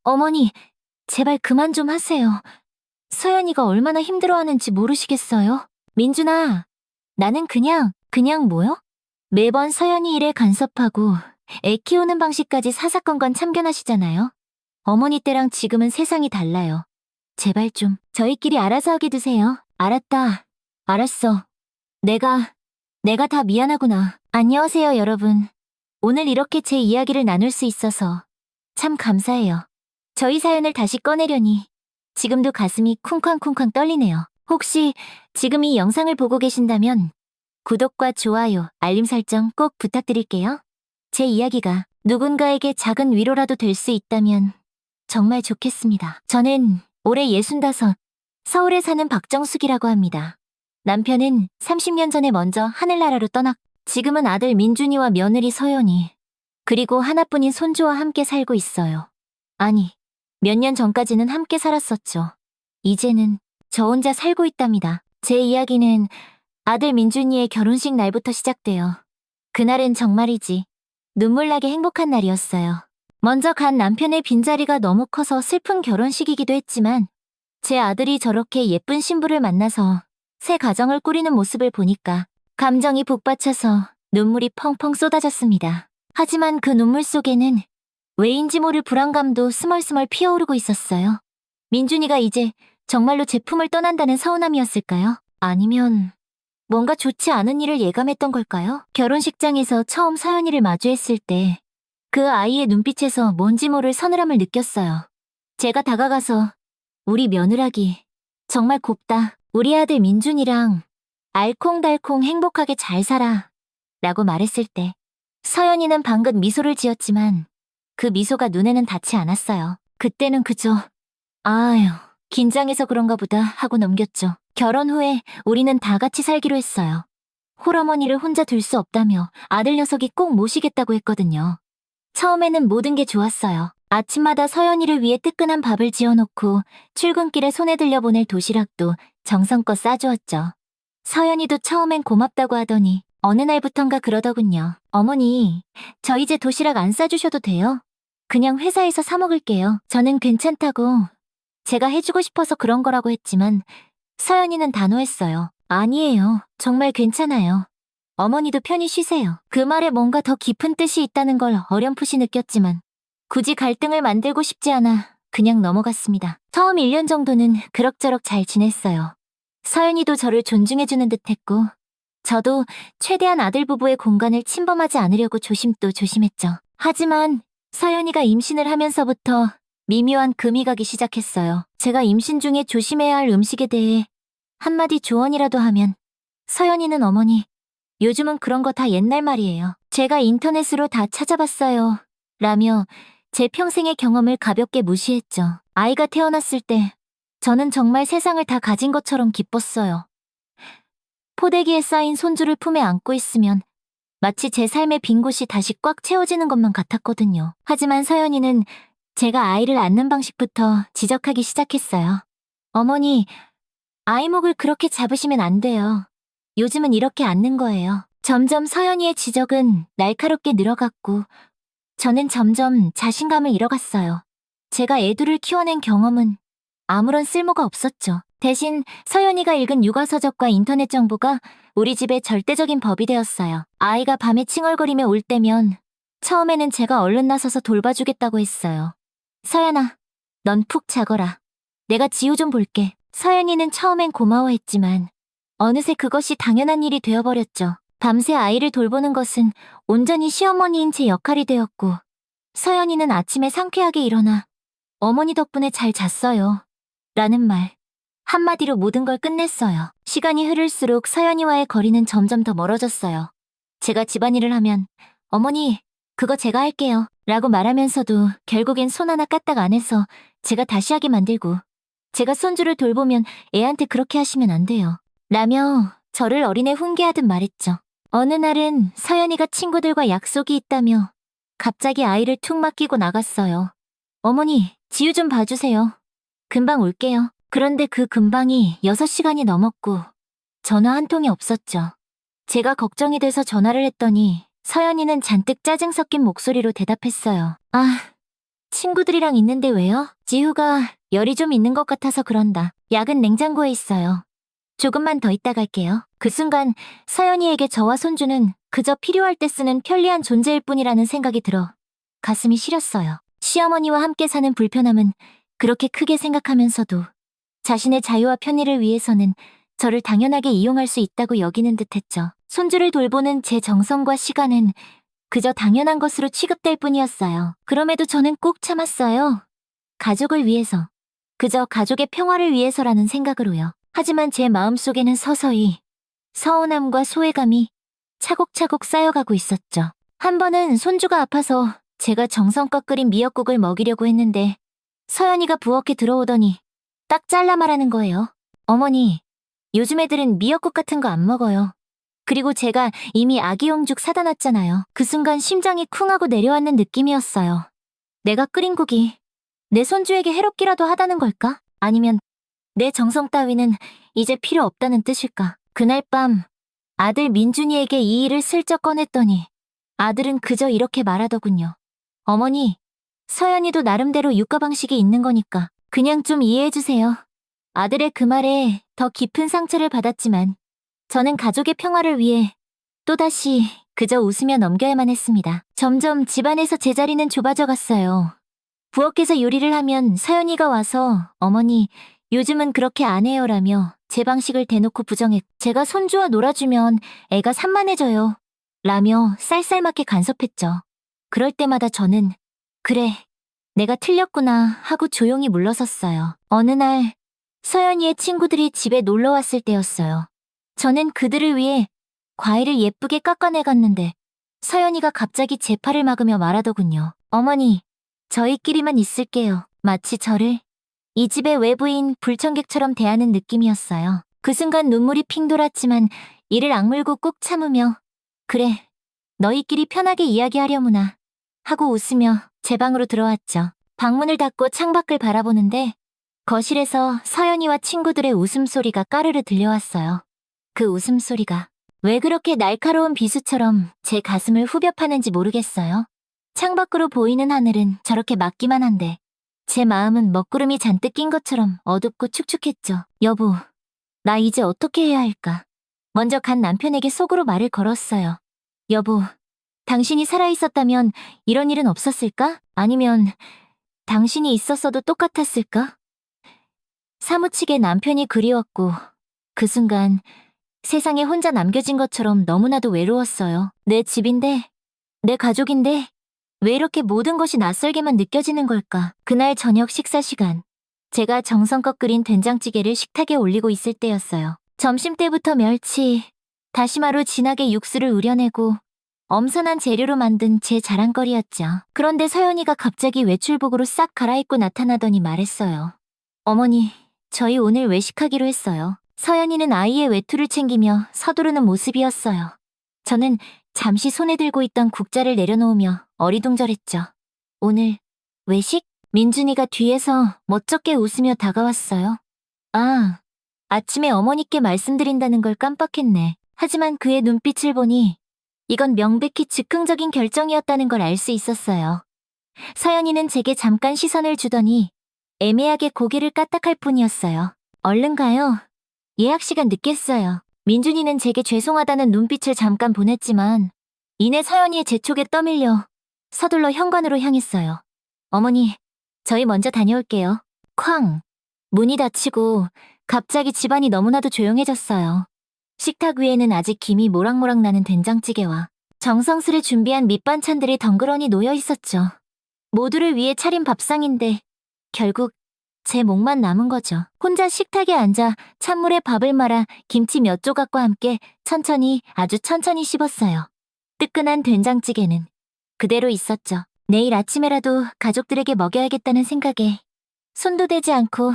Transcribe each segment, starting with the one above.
어머니, 제발 그만 좀 하세요. 서연이가 얼마나 힘들어하는지 모르시겠어요? 민준아, 나는 그냥 뭐요? 매번 서연이 일에 간섭하고 애 키우는 방식까지 사사건건 참견하시잖아요. 어머니 때랑 지금은 세상이 달라요. 제발 좀 저희끼리 알아서 하게 두세요. 알았다. 알았어. 내가 다 미안하구나. 안녕하세요, 여러분. 오늘 이렇게 제 이야기를 나눌 수 있어서 참 감사해요. 저희 사연을 다시 꺼내려니 지금도 가슴이 쿵쾅쿵쾅 떨리네요. 혹시 지금 이 영상을 보고 계신다면 구독과 좋아요, 알림 설정 꼭 부탁드릴게요. 제 이야기가 누군가에게 작은 위로라도 될 수 있다면 정말 좋겠습니다. 저는 올해 65, 서울에 사는 박정숙이라고 합니다. 남편은 30년 전에 먼저 하늘나라로 떠났고 지금은 아들 민준이와 며느리 서연이 그리고 하나뿐인 손주와 함께 살고 있어요. 아니, 몇 년 전까지는 함께 살았었죠. 이제는 저 혼자 살고 있답니다. 제 이야기는 아들 민준이의 결혼식 날부터 시작돼요. 그날은 정말이지 눈물나게 행복한 날이었어요. 먼저 간 남편의 빈자리가 너무 커서 슬픈 결혼식이기도 했지만 제 아들이 저렇게 예쁜 신부를 만나서 새 가정을 꾸리는 모습을 보니까 감정이 북받쳐서 눈물이 펑펑 쏟아졌습니다. 하지만 그 눈물 속에는 왜인지 모를 불안감도 스멀스멀 피어오르고 있었어요. 민준이가 이제 정말로 제 품을 떠난다는 서운함이었을까요? 아니면 뭔가 좋지 않은 일을 예감했던 걸까요? 결혼식장에서 처음 서연이를 마주했을 때 그 아이의 눈빛에서 뭔지 모를 서늘함을 느꼈어요. 제가 다가가서 우리 며느라기 정말 곱다. 우리 아들 민준이랑 알콩달콩 행복하게 잘 살아 라고 말했을 때 서연이는 방긋 미소를 지었지만 그 미소가 눈에는 닿지 않았어요. 그때는 그저 아휴 긴장해서 그런가 보다 하고 넘겼죠. 결혼 후에 우리는 다 같이 살기로 했어요. 홀어머니를 혼자 둘 수 없다며 아들 녀석이 꼭 모시겠다고 했거든요. 처음에는 모든 게 좋았어요. 아침마다 서연이를 위해 뜨끈한 밥을 지어놓고 출근길에 손에 들려 보낼 도시락도 정성껏 싸주었죠. 서연이도 처음엔 고맙다고 하더니 어느 날부턴가 그러더군요. 어머니, 저 이제 도시락 안 싸주셔도 돼요. 그냥 회사에서 사 먹을게요. 저는 괜찮다고 제가 해주고 싶어서 그런 거라고 했지만 서연이는 단호했어요. 아니에요. 정말 괜찮아요. 어머니도 편히 쉬세요. 그 말에 뭔가 더 깊은 뜻이 있다는 걸 어렴풋이 느꼈지만 굳이 갈등을 만들고 싶지 않아 그냥 넘어갔습니다. 처음 1년 정도는 그럭저럭 잘 지냈어요. 서연이도 저를 존중해주는 듯했고 저도 최대한 아들 부부의 공간을 침범하지 않으려고 조심도 조심했죠. 하지만 서연이가 임신을 하면서부터 미묘한 금이 가기 시작했어요. 제가 임신 중에 조심해야 할 음식에 대해 한마디 조언이라도 하면 서연이는 어머니, 요즘은 그런 거 다 옛날 말이에요. 제가 인터넷으로 다 찾아봤어요. 라며 제 평생의 경험을 가볍게 무시했죠. 아이가 태어났을 때 저는 정말 세상을 다 가진 것처럼 기뻤어요. 포대기에 쌓인 손주를 품에 안고 있으면 마치 제 삶의 빈 곳이 다시 꽉 채워지는 것만 같았거든요. 하지만 서연이는 제가 아이를 안는 방식부터 지적하기 시작했어요. 어머니, 아이목을 그렇게 잡으시면 안 돼요. 요즘은 이렇게 안는 거예요. 점점 서연이의 지적은 날카롭게 늘어갔고 저는 점점 자신감을 잃어갔어요. 제가 애들을 키워낸 경험은 아무런 쓸모가 없었죠. 대신 서연이가 읽은 육아서적과 인터넷 정보가 우리 집의 절대적인 법이 되었어요. 아이가 밤에 칭얼거리며 울 때면 처음에는 제가 얼른 나서서 돌봐주겠다고 했어요. 서연아, 넌 푹 자거라. 내가 지우 좀 볼게. 서연이는 처음엔 고마워했지만 어느새 그것이 당연한 일이 되어버렸죠. 밤새 아이를 돌보는 것은 온전히 시어머니인 제 역할이 되었고 서연이는 아침에 상쾌하게 일어나 어머니 덕분에 잘 잤어요. 라는 말. 한마디로 모든 걸 끝냈어요. 시간이 흐를수록 서연이와의 거리는 점점 더 멀어졌어요. 제가 집안일을 하면 어머니, 그거 제가 할게요. 라고 말하면서도 결국엔 손 하나 까딱 안 해서 제가 다시 하게 만들고 제가 손주를 돌보면 애한테 그렇게 하시면 안 돼요. 라며 저를 어린애 훈계하듯 말했죠. 어느 날은 서연이가 친구들과 약속이 있다며 갑자기 아이를 툭 맡기고 나갔어요. 어머니, 지우 좀 봐주세요. 금방 올게요. 그런데 그 금방이 6시간이 넘었고 전화 한 통이 없었죠. 제가 걱정이 돼서 전화를 했더니 서연이는 잔뜩 짜증 섞인 목소리로 대답했어요. 아, 친구들이랑 있는데 왜요? 지후가 열이 좀 있는 것 같아서 그런다. 약은 냉장고에 있어요. 조금만 더 있다 갈게요. 그 순간 서연이에게 저와 손주는 그저 필요할 때 쓰는 편리한 존재일 뿐이라는 생각이 들어 가슴이 시렸어요. 시어머니와 함께 사는 불편함은 그렇게 크게 생각하면서도 자신의 자유와 편의를 위해서는 저를 당연하게 이용할 수 있다고 여기는 듯했죠. 손주를 돌보는 제 정성과 시간은 그저 당연한 것으로 취급될 뿐이었어요. 그럼에도 저는 꼭 참았어요. 가족을 위해서. 그저 가족의 평화를 위해서라는 생각으로요. 하지만 제 마음속에는 서서히 서운함과 소외감이 차곡차곡 쌓여가고 있었죠. 한 번은 손주가 아파서 제가 정성껏 끓인 미역국을 먹이려고 했는데 서연이가 부엌에 들어오더니 딱 잘라 말하는 거예요. 어머니, 요즘 애들은 미역국 같은 거 안 먹어요. 그리고 제가 이미 아기용죽 사다 놨잖아요. 그 순간 심장이 쿵 하고 내려앉는 느낌이었어요. 내가 끓인 국이 내 손주에게 해롭기라도 하다는 걸까? 아니면 내 정성 따위는 이제 필요 없다는 뜻일까? 그날 밤 아들 민준이에게 이 일을 슬쩍 꺼냈더니 아들은 그저 이렇게 말하더군요. 어머니, 서연이도 나름대로 육아 방식이 있는 거니까 그냥 좀 이해해주세요. 아들의 그 말에 더 깊은 상처를 받았지만 저는 가족의 평화를 위해 또다시 그저 웃으며 넘겨야만 했습니다. 점점 집안에서 제 자리는 좁아져 갔어요. 부엌에서 요리를 하면 서연이가 와서 어머니, 요즘은 그렇게 안 해요라며 제 방식을 대놓고 부정했고 제가 손주와 놀아주면 애가 산만해져요. 라며 쌀쌀맞게 간섭했죠. 그럴 때마다 저는 그래, 내가 틀렸구나 하고 조용히 물러섰어요. 어느 날 서연이의 친구들이 집에 놀러 왔을 때였어요. 저는 그들을 위해 과일을 예쁘게 깎아내갔는데 서연이가 갑자기 제 팔을 막으며 말하더군요. 어머니, 저희끼리만 있을게요. 마치 저를 이 집의 외부인 불청객처럼 대하는 느낌이었어요. 그 순간 눈물이 핑 돌았지만 이를 악물고 꾹 참으며 그래, 너희끼리 편하게 이야기하려무나 하고 웃으며 제 방으로 들어왔죠. 방문을 닫고 창밖을 바라보는데 거실에서 서연이와 친구들의 웃음소리가 까르르 들려왔어요. 그 웃음소리가 왜 그렇게 날카로운 비수처럼 제 가슴을 후벼 파는지 모르겠어요. 창밖으로 보이는 하늘은 저렇게 맑기만 한데 제 마음은 먹구름이 잔뜩 낀 것처럼 어둡고 축축했죠. 여보, 나 이제 어떻게 해야 할까? 먼저 간 남편에게 속으로 말을 걸었어요. 여보, 당신이 살아있었다면 이런 일은 없었을까? 아니면 당신이 있었어도 똑같았을까? 사무치게 남편이 그리웠고 그 순간 세상에 혼자 남겨진 것처럼 너무나도 외로웠어요. 내 집인데, 내 가족인데 왜 이렇게 모든 것이 낯설게만 느껴지는 걸까? 그날 저녁 식사 시간, 제가 정성껏 끓인 된장찌개를 식탁에 올리고 있을 때였어요. 점심때부터 멸치, 다시마로 진하게 육수를 우려내고 엄선한 재료로 만든 제 자랑거리였죠. 그런데 서연이가 갑자기 외출복으로 싹 갈아입고 나타나더니 말했어요. 어머니, 저희 오늘 외식하기로 했어요. 서연이는 아이의 외투를 챙기며 서두르는 모습이었어요. 저는 잠시 손에 들고 있던 국자를 내려놓으며 어리둥절했죠. 오늘 외식? 민준이가 뒤에서 멋쩍게 웃으며 다가왔어요. 아, 아침에 어머니께 말씀드린다는 걸 깜빡했네. 하지만 그의 눈빛을 보니 이건 명백히 즉흥적인 결정이었다는 걸 알 수 있었어요. 서연이는 제게 잠깐 시선을 주더니 애매하게 고개를 까딱할 뿐이었어요. 얼른 가요. 예약 시간 늦겠어요. 민준이는 제게 죄송하다는 눈빛을 잠깐 보냈지만 이내 서연이의 재촉에 떠밀려 서둘러 현관으로 향했어요. 어머니, 저희 먼저 다녀올게요. 쾅! 문이 닫히고 갑자기 집안이 너무나도 조용해졌어요. 식탁 위에는 아직 김이 모락모락 나는 된장찌개와 정성스레 준비한 밑반찬들이 덩그러니 놓여 있었죠. 모두를 위해 차린 밥상인데 결국 제 몫만 남은 거죠. 혼자 식탁에 앉아 찬물에 밥을 말아 김치 몇 조각과 함께 천천히 아주 천천히 씹었어요. 뜨끈한 된장찌개는 그대로 있었죠. 내일 아침에라도 가족들에게 먹여야겠다는 생각에 손도 대지 않고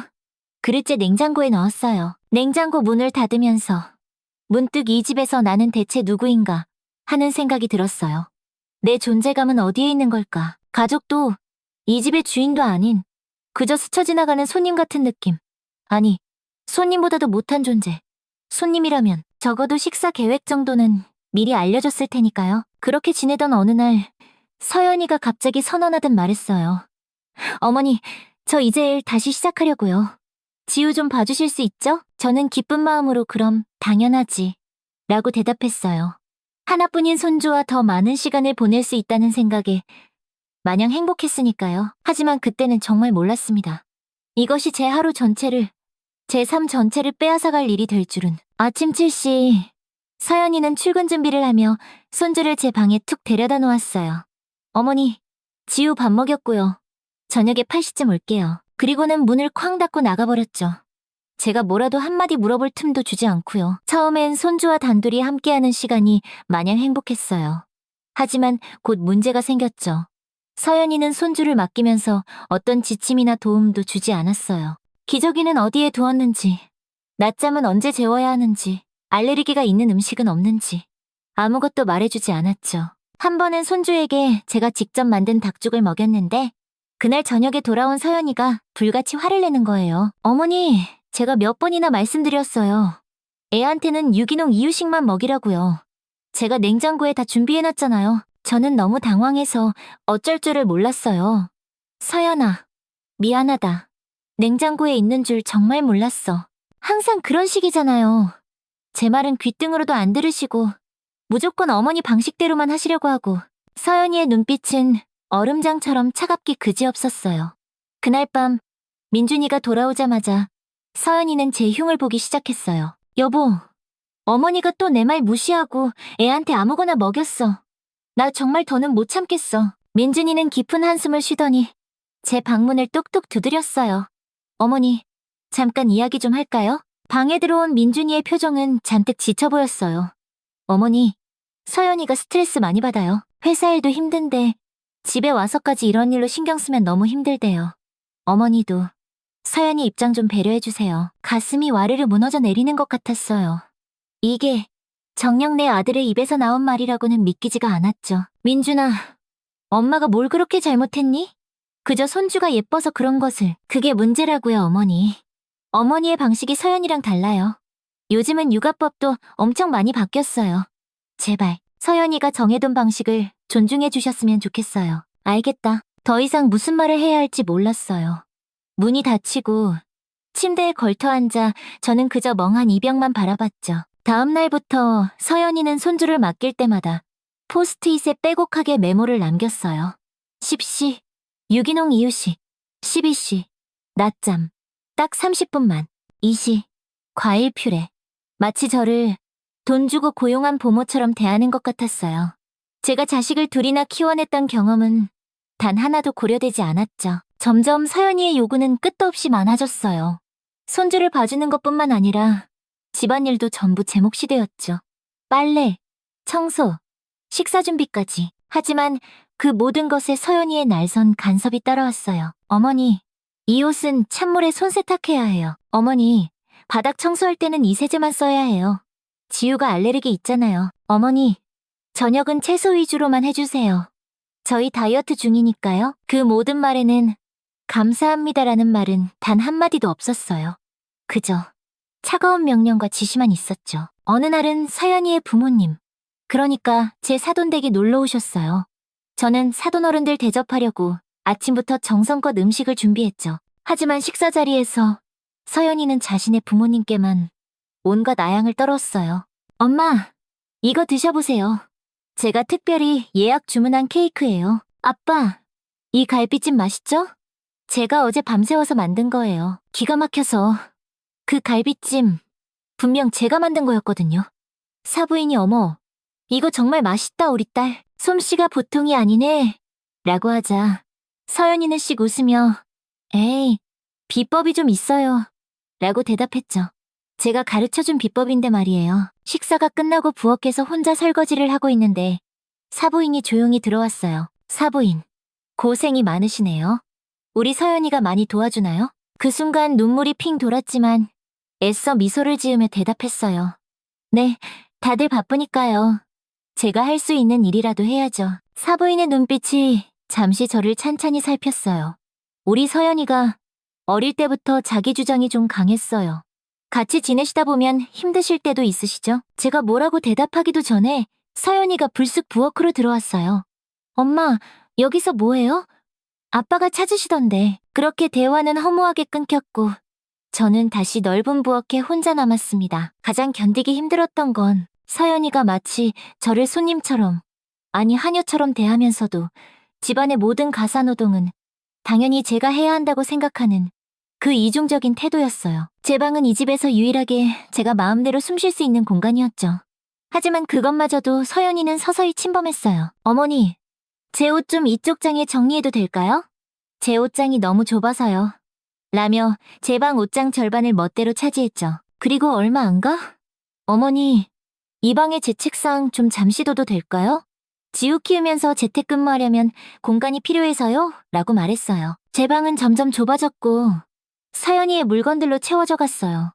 그릇째 냉장고에 넣었어요. 냉장고 문을 닫으면서 문득 이 집에서 나는 대체 누구인가 하는 생각이 들었어요. 내 존재감은 어디에 있는 걸까? 가족도 이 집의 주인도 아닌 그저 스쳐 지나가는 손님 같은 느낌. 아니, 손님보다도 못한 존재. 손님이라면 적어도 식사 계획 정도는 미리 알려줬을 테니까요. 그렇게 지내던 어느 날 서연이가 갑자기 선언하듯 말했어요. 어머니, 저 이제 일 다시 시작하려고요. 지우 좀 봐주실 수 있죠? 저는 기쁜 마음으로 그럼 당연하지. 라고 대답했어요. 하나뿐인 손주와 더 많은 시간을 보낼 수 있다는 생각에 마냥 행복했으니까요. 하지만 그때는 정말 몰랐습니다. 이것이 제 하루 전체를, 제 삶 전체를 빼앗아갈 일이 될 줄은. 아침 7시, 서연이는 출근 준비를 하며 손주를 제 방에 툭 데려다 놓았어요. 어머니, 지우 밥 먹였고요. 저녁에 8시쯤 올게요. 그리고는 문을 쾅 닫고 나가버렸죠. 제가 뭐라도 한마디 물어볼 틈도 주지 않고요. 처음엔 손주와 단둘이 함께하는 시간이 마냥 행복했어요. 하지만 곧 문제가 생겼죠. 서연이는 손주를 맡기면서 어떤 지침이나 도움도 주지 않았어요. 기저귀는 어디에 두었는지, 낮잠은 언제 재워야 하는지, 알레르기가 있는 음식은 없는지 아무것도 말해주지 않았죠. 한 번은 손주에게 제가 직접 만든 닭죽을 먹였는데 그날 저녁에 돌아온 서연이가 불같이 화를 내는 거예요. 어머니, 제가 몇 번이나 말씀드렸어요. 애한테는 유기농 이유식만 먹이라고요. 제가 냉장고에 다 준비해놨잖아요. 저는 너무 당황해서 어쩔 줄을 몰랐어요. 서연아, 미안하다. 냉장고에 있는 줄 정말 몰랐어. 항상 그런 식이잖아요. 제 말은 귓등으로도 안 들으시고 무조건 어머니 방식대로만 하시려고 하고. 서연이의 눈빛은 얼음장처럼 차갑기 그지없었어요. 그날 밤 민준이가 돌아오자마자 서연이는 제 흉을 보기 시작했어요. 여보, 어머니가 또 내 말 무시하고 애한테 아무거나 먹였어. 나 정말 더는 못 참겠어. 민준이는 깊은 한숨을 쉬더니 제 방문을 똑똑 두드렸어요. 어머니, 잠깐 이야기 좀 할까요? 방에 들어온 민준이의 표정은 잔뜩 지쳐 보였어요. 어머니, 서연이가 스트레스 많이 받아요. 회사 일도 힘든데 집에 와서까지 이런 일로 신경 쓰면 너무 힘들대요. 어머니도 서연이 입장 좀 배려해주세요. 가슴이 와르르 무너져 내리는 것 같았어요. 이게 정녕 내 아들의 입에서 나온 말이라고는 믿기지가 않았죠. 민준아, 엄마가 뭘 그렇게 잘못했니? 그저 손주가 예뻐서 그런 것을. 그게 문제라고요, 어머니. 어머니의 방식이 서연이랑 달라요. 요즘은 육아법도 엄청 많이 바뀌었어요. 제발 서연이가 정해둔 방식을 존중해 주셨으면 좋겠어요. 알겠다. 더 이상 무슨 말을 해야 할지 몰랐어요. 문이 닫히고 침대에 걸터 앉아 저는 그저 멍한 이병만 바라봤죠. 다음 날부터 서연이는 손주를 맡길 때마다 포스트잇에 빼곡하게 메모를 남겼어요. 10시, 유기농 이유식. 12시, 낮잠. 딱 30분만. 2시, 과일 퓨레. 마치 저를 돈 주고 고용한 부모처럼 대하는 것 같았어요. 제가 자식을 둘이나 키워냈던 경험은 단 하나도 고려되지 않았죠. 점점 서연이의 요구는 끝도 없이 많아졌어요. 손주를 봐주는 것뿐만 아니라 집안일도 전부 제 몫이 되었죠. 빨래, 청소, 식사 준비까지. 하지만 그 모든 것에 서연이의 날선 간섭이 따라왔어요. 어머니, 이 옷은 찬물에 손 세탁해야 해요. 어머니, 바닥 청소할 때는 이 세제만 써야 해요. 지우가 알레르기 있잖아요. 어머니, 저녁은 채소 위주로만 해주세요. 저희 다이어트 중이니까요. 그 모든 말에는 감사합니다라는 말은 단 한마디도 없었어요. 그저 차가운 명령과 지시만 있었죠. 어느 날은 서연이의 부모님, 그러니까 제 사돈댁이 놀러 오셨어요. 저는 사돈어른들 대접하려고 아침부터 정성껏 음식을 준비했죠. 하지만 식사 자리에서 서연이는 자신의 부모님께만 온갖 아양을 떨었어요. 엄마, 이거 드셔보세요. 제가 특별히 예약 주문한 케이크예요. 아빠, 이 갈비찜 맛있죠? 제가 어제 밤새워서 만든 거예요. 기가 막혀서. 그 갈비찜 분명 제가 만든 거였거든요. 사부인이 어머, 이거 정말 맛있다 우리 딸. 솜씨가 보통이 아니네. 라고 하자 서연이는 씩 웃으며 에이, 비법이 좀 있어요. 라고 대답했죠. 제가 가르쳐준 비법인데 말이에요. 식사가 끝나고 부엌에서 혼자 설거지를 하고 있는데 사부인이 조용히 들어왔어요. 사부인, 고생이 많으시네요. 우리 서연이가 많이 도와주나요? 그 순간 눈물이 핑 돌았지만 애써 미소를 지으며 대답했어요. 네, 다들 바쁘니까요. 제가 할 수 있는 일이라도 해야죠. 사부인의 눈빛이 잠시 저를 찬찬히 살폈어요. 우리 서연이가 어릴 때부터 자기 주장이 좀 강했어요. 같이 지내시다 보면 힘드실 때도 있으시죠? 제가 뭐라고 대답하기도 전에 서연이가 불쑥 부엌으로 들어왔어요. 엄마, 여기서 뭐해요? 아빠가 찾으시던데. 그렇게 대화는 허무하게 끊겼고 저는 다시 넓은 부엌에 혼자 남았습니다. 가장 견디기 힘들었던 건 서연이가 마치 저를 손님처럼, 아니 하녀처럼 대하면서도 집안의 모든 가사노동은 당연히 제가 해야 한다고 생각하는 그 이중적인 태도였어요. 제 방은 이 집에서 유일하게 제가 마음대로 숨 쉴 수 있는 공간이었죠. 하지만 그것마저도 서연이는 서서히 침범했어요. 어머니, 제 옷 좀 이쪽 장에 정리해도 될까요? 제 옷장이 너무 좁아서요. 라며 제 방 옷장 절반을 멋대로 차지했죠. 그리고 얼마 안 가? 어머니, 이 방에 제 책상 좀 잠시 둬도 될까요? 지우 키우면서 재택근무하려면 공간이 필요해서요? 라고 말했어요. 제 방은 점점 좁아졌고 서연이의 물건들로 채워져 갔어요.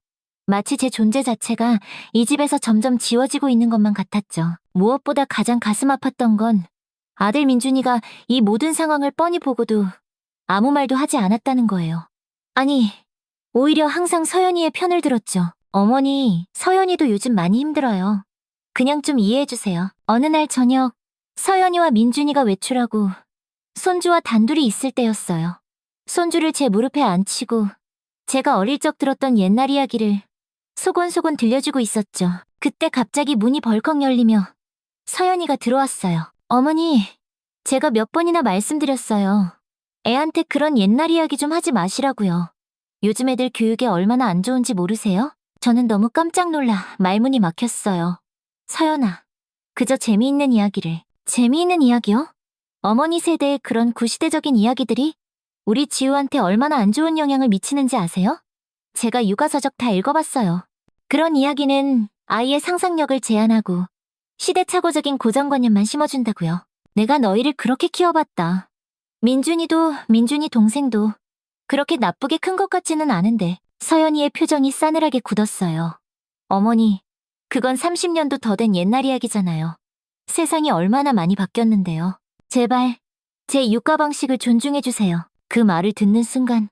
마치 제 존재 자체가 이 집에서 점점 지워지고 있는 것만 같았죠. 무엇보다 가장 가슴 아팠던 건 아들 민준이가 이 모든 상황을 뻔히 보고도 아무 말도 하지 않았다는 거예요. 아니, 오히려 항상 서연이의 편을 들었죠. 어머니, 서연이도 요즘 많이 힘들어요. 그냥 좀 이해해주세요. 어느 날 저녁, 서연이와 민준이가 외출하고 손주와 단둘이 있을 때였어요. 손주를 제 무릎에 앉히고 제가 어릴 적 들었던 옛날 이야기를 소곤소곤 들려주고 있었죠. 그때 갑자기 문이 벌컥 열리며 서연이가 들어왔어요. 어머니, 제가 몇 번이나 말씀드렸어요. 애한테 그런 옛날 이야기 좀 하지 마시라고요. 요즘 애들 교육에 얼마나 안 좋은지 모르세요? 저는 너무 깜짝 놀라 말문이 막혔어요. 서연아, 그저 재미있는 이야기를. 재미있는 이야기요? 어머니 세대의 그런 구시대적인 이야기들이 우리 지우한테 얼마나 안 좋은 영향을 미치는지 아세요? 제가 육아서적 다 읽어봤어요. 그런 이야기는 아이의 상상력을 제한하고 시대착오적인 고정관념만 심어준다고요. 내가 너희를 그렇게 키워봤다. 민준이도 민준이 동생도 그렇게 나쁘게 큰 것 같지는 않은데. 서연이의 표정이 싸늘하게 굳었어요. 어머니, 그건 30년도 더 된 옛날 이야기잖아요. 세상이 얼마나 많이 바뀌었는데요. 제발 제 육아 방식을 존중해주세요. 그 말을 듣는 순간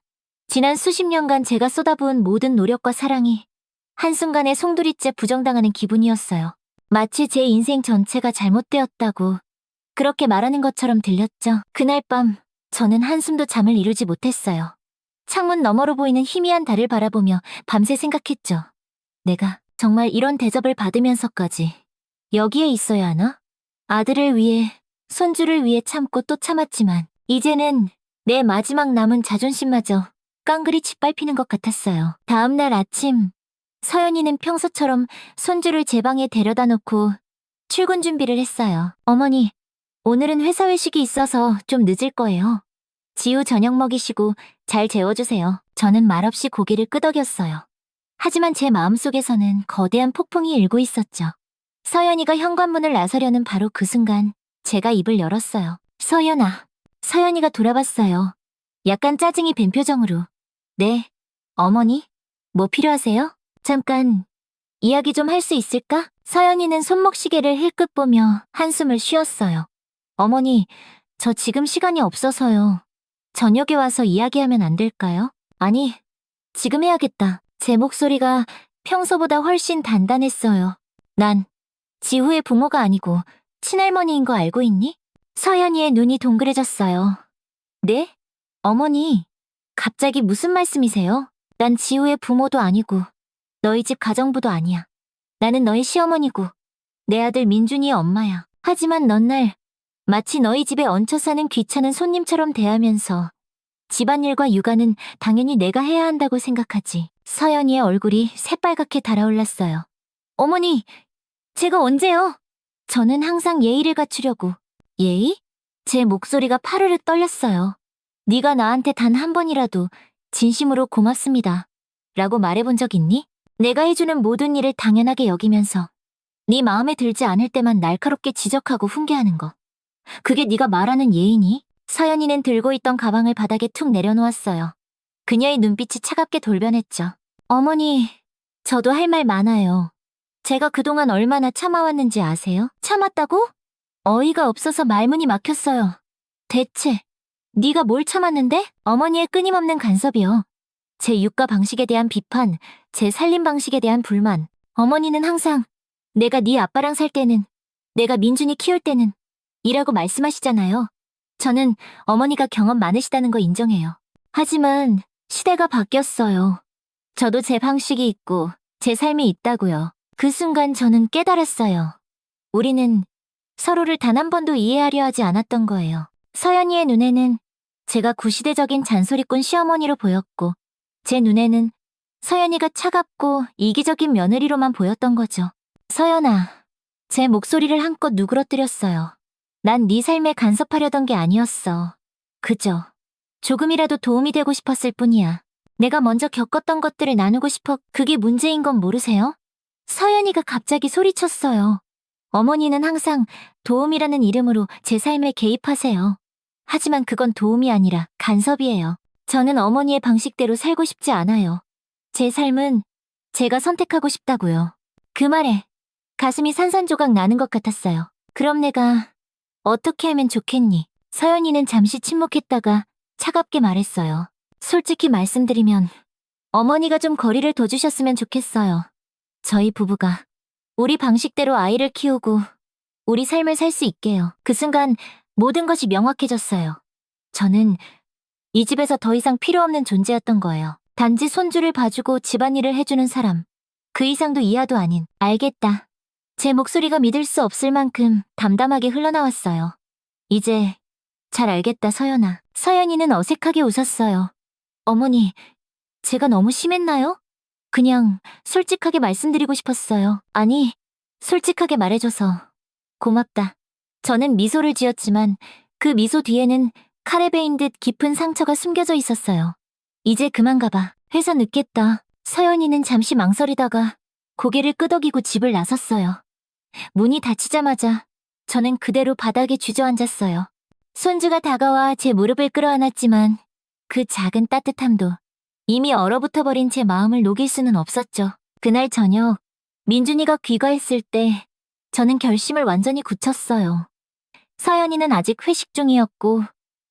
지난 수십 년간 제가 쏟아부은 모든 노력과 사랑이 한순간에 송두리째 부정당하는 기분이었어요. 마치 제 인생 전체가 잘못되었다고 그렇게 말하는 것처럼 들렸죠. 그날 밤 저는 한숨도 잠을 이루지 못했어요. 창문 너머로 보이는 희미한 달을 바라보며 밤새 생각했죠. 내가 정말 이런 대접을 받으면서까지 여기에 있어야 하나? 아들을 위해, 손주를 위해 참고 또 참았지만 이제는 내 마지막 남은 자존심마저 깡그리 짓밟히는 것 같았어요. 다음 날 아침, 서연이는 평소처럼 손주를 제 방에 데려다 놓고 출근 준비를 했어요. 어머니, 오늘은 회사 회식이 있어서 좀 늦을 거예요. 지우 저녁 먹이시고 잘 재워주세요. 저는 말없이 고개를 끄덕였어요. 하지만 제 마음속에서는 거대한 폭풍이 일고 있었죠. 서연이가 현관문을 나서려는 바로 그 순간 제가 입을 열었어요. 서연아. 서연이가 돌아봤어요. 약간 짜증이 밴 표정으로. 네, 어머니? 뭐 필요하세요? 잠깐 이야기 좀 할 수 있을까? 서연이는 손목시계를 힐끗 보며 한숨을 쉬었어요. 어머니, 저 지금 시간이 없어서요. 저녁에 와서 이야기하면 안 될까요? 아니, 지금 해야겠다. 제 목소리가 평소보다 훨씬 단단했어요. 난 지후의 부모가 아니고 친할머니인 거 알고 있니? 서연이의 눈이 동그래졌어요. 네? 어머니, 갑자기 무슨 말씀이세요? 난 지후의 부모도 아니고 너희 집 가정부도 아니야. 나는 너희 시어머니고 내 아들 민준이의 엄마야. 하지만 넌 날 마치 너희 집에 얹혀 사는 귀찮은 손님처럼 대하면서 집안일과 육아는 당연히 내가 해야 한다고 생각하지. 서연이의 얼굴이 새빨갛게 달아올랐어요. 어머니, 제가 언제요? 저는 항상 예의를 갖추려고. 예의? 제 목소리가 파르르 떨렸어요. 네가 나한테 단 한 번이라도 진심으로 고맙습니다. 라고 말해본 적 있니? 내가 해주는 모든 일을 당연하게 여기면서 네 마음에 들지 않을 때만 날카롭게 지적하고 훈계하는 거. 그게 네가 말하는 예의니? 서연이는 들고 있던 가방을 바닥에 툭 내려놓았어요. 그녀의 눈빛이 차갑게 돌변했죠. 어머니, 저도 할 말 많아요. 제가 그동안 얼마나 참아왔는지 아세요? 참았다고? 어이가 없어서 말문이 막혔어요. 대체 네가 뭘 참았는데? 어머니의 끊임없는 간섭이요. 제 육가 방식에 대한 비판, 제 살림 방식에 대한 불만. 어머니는 항상 내가 네 아빠랑 살 때는, 내가 민준이 키울 때는 이라고 말씀하시잖아요. 저는 어머니가 경험 많으시다는 거 인정해요. 하지만 시대가 바뀌었어요. 저도 제 방식이 있고 제 삶이 있다고요. 그 순간 저는 깨달았어요. 우리는 서로를 단 한 번도 이해하려 하지 않았던 거예요. 서연이의 눈에는 제가 구시대적인 잔소리꾼 시어머니로 보였고, 제 눈에는 서연이가 차갑고 이기적인 며느리로만 보였던 거죠. 서연아, 제 목소리를 한껏 누그러뜨렸어요. 난 네 삶에 간섭하려던 게 아니었어. 그저 조금이라도 도움이 되고 싶었을 뿐이야. 내가 먼저 겪었던 것들을 나누고 싶어. 그게 문제인 건 모르세요? 서연이가 갑자기 소리쳤어요. 어머니는 항상 도움이라는 이름으로 제 삶에 개입하세요. 하지만 그건 도움이 아니라 간섭이에요. 저는 어머니의 방식대로 살고 싶지 않아요. 제 삶은 제가 선택하고 싶다고요. 그 말에 가슴이 산산조각 나는 것 같았어요. 그럼 내가 어떻게 하면 좋겠니? 서연이는 잠시 침묵했다가 차갑게 말했어요. 솔직히 말씀드리면 어머니가 좀 거리를 둬주셨으면 좋겠어요. 저희 부부가 우리 방식대로 아이를 키우고 우리 삶을 살 수 있게요. 그 순간 모든 것이 명확해졌어요. 저는 이 집에서 더 이상 필요 없는 존재였던 거예요. 단지 손주를 봐주고 집안일을 해주는 사람. 그 이상도 이하도 아닌. 알겠다. 제 목소리가 믿을 수 없을 만큼 담담하게 흘러나왔어요. 이제 잘 알겠다, 서연아. 서연이는 어색하게 웃었어요. 어머니, 제가 너무 심했나요? 그냥 솔직하게 말씀드리고 싶었어요. 아니, 솔직하게 말해줘서 고맙다. 저는 미소를 지었지만 그 미소 뒤에는 칼에 베인 듯 깊은 상처가 숨겨져 있었어요. 이제 그만 가봐. 회사 늦겠다. 서연이는 잠시 망설이다가 고개를 끄덕이고 집을 나섰어요. 문이 닫히자마자 저는 그대로 바닥에 주저앉았어요. 손주가 다가와 제 무릎을 끌어안았지만 그 작은 따뜻함도 이미 얼어붙어버린 제 마음을 녹일 수는 없었죠. 그날 저녁 민준이가 귀가했을 때 저는 결심을 완전히 굳혔어요. 서연이는 아직 회식 중이었고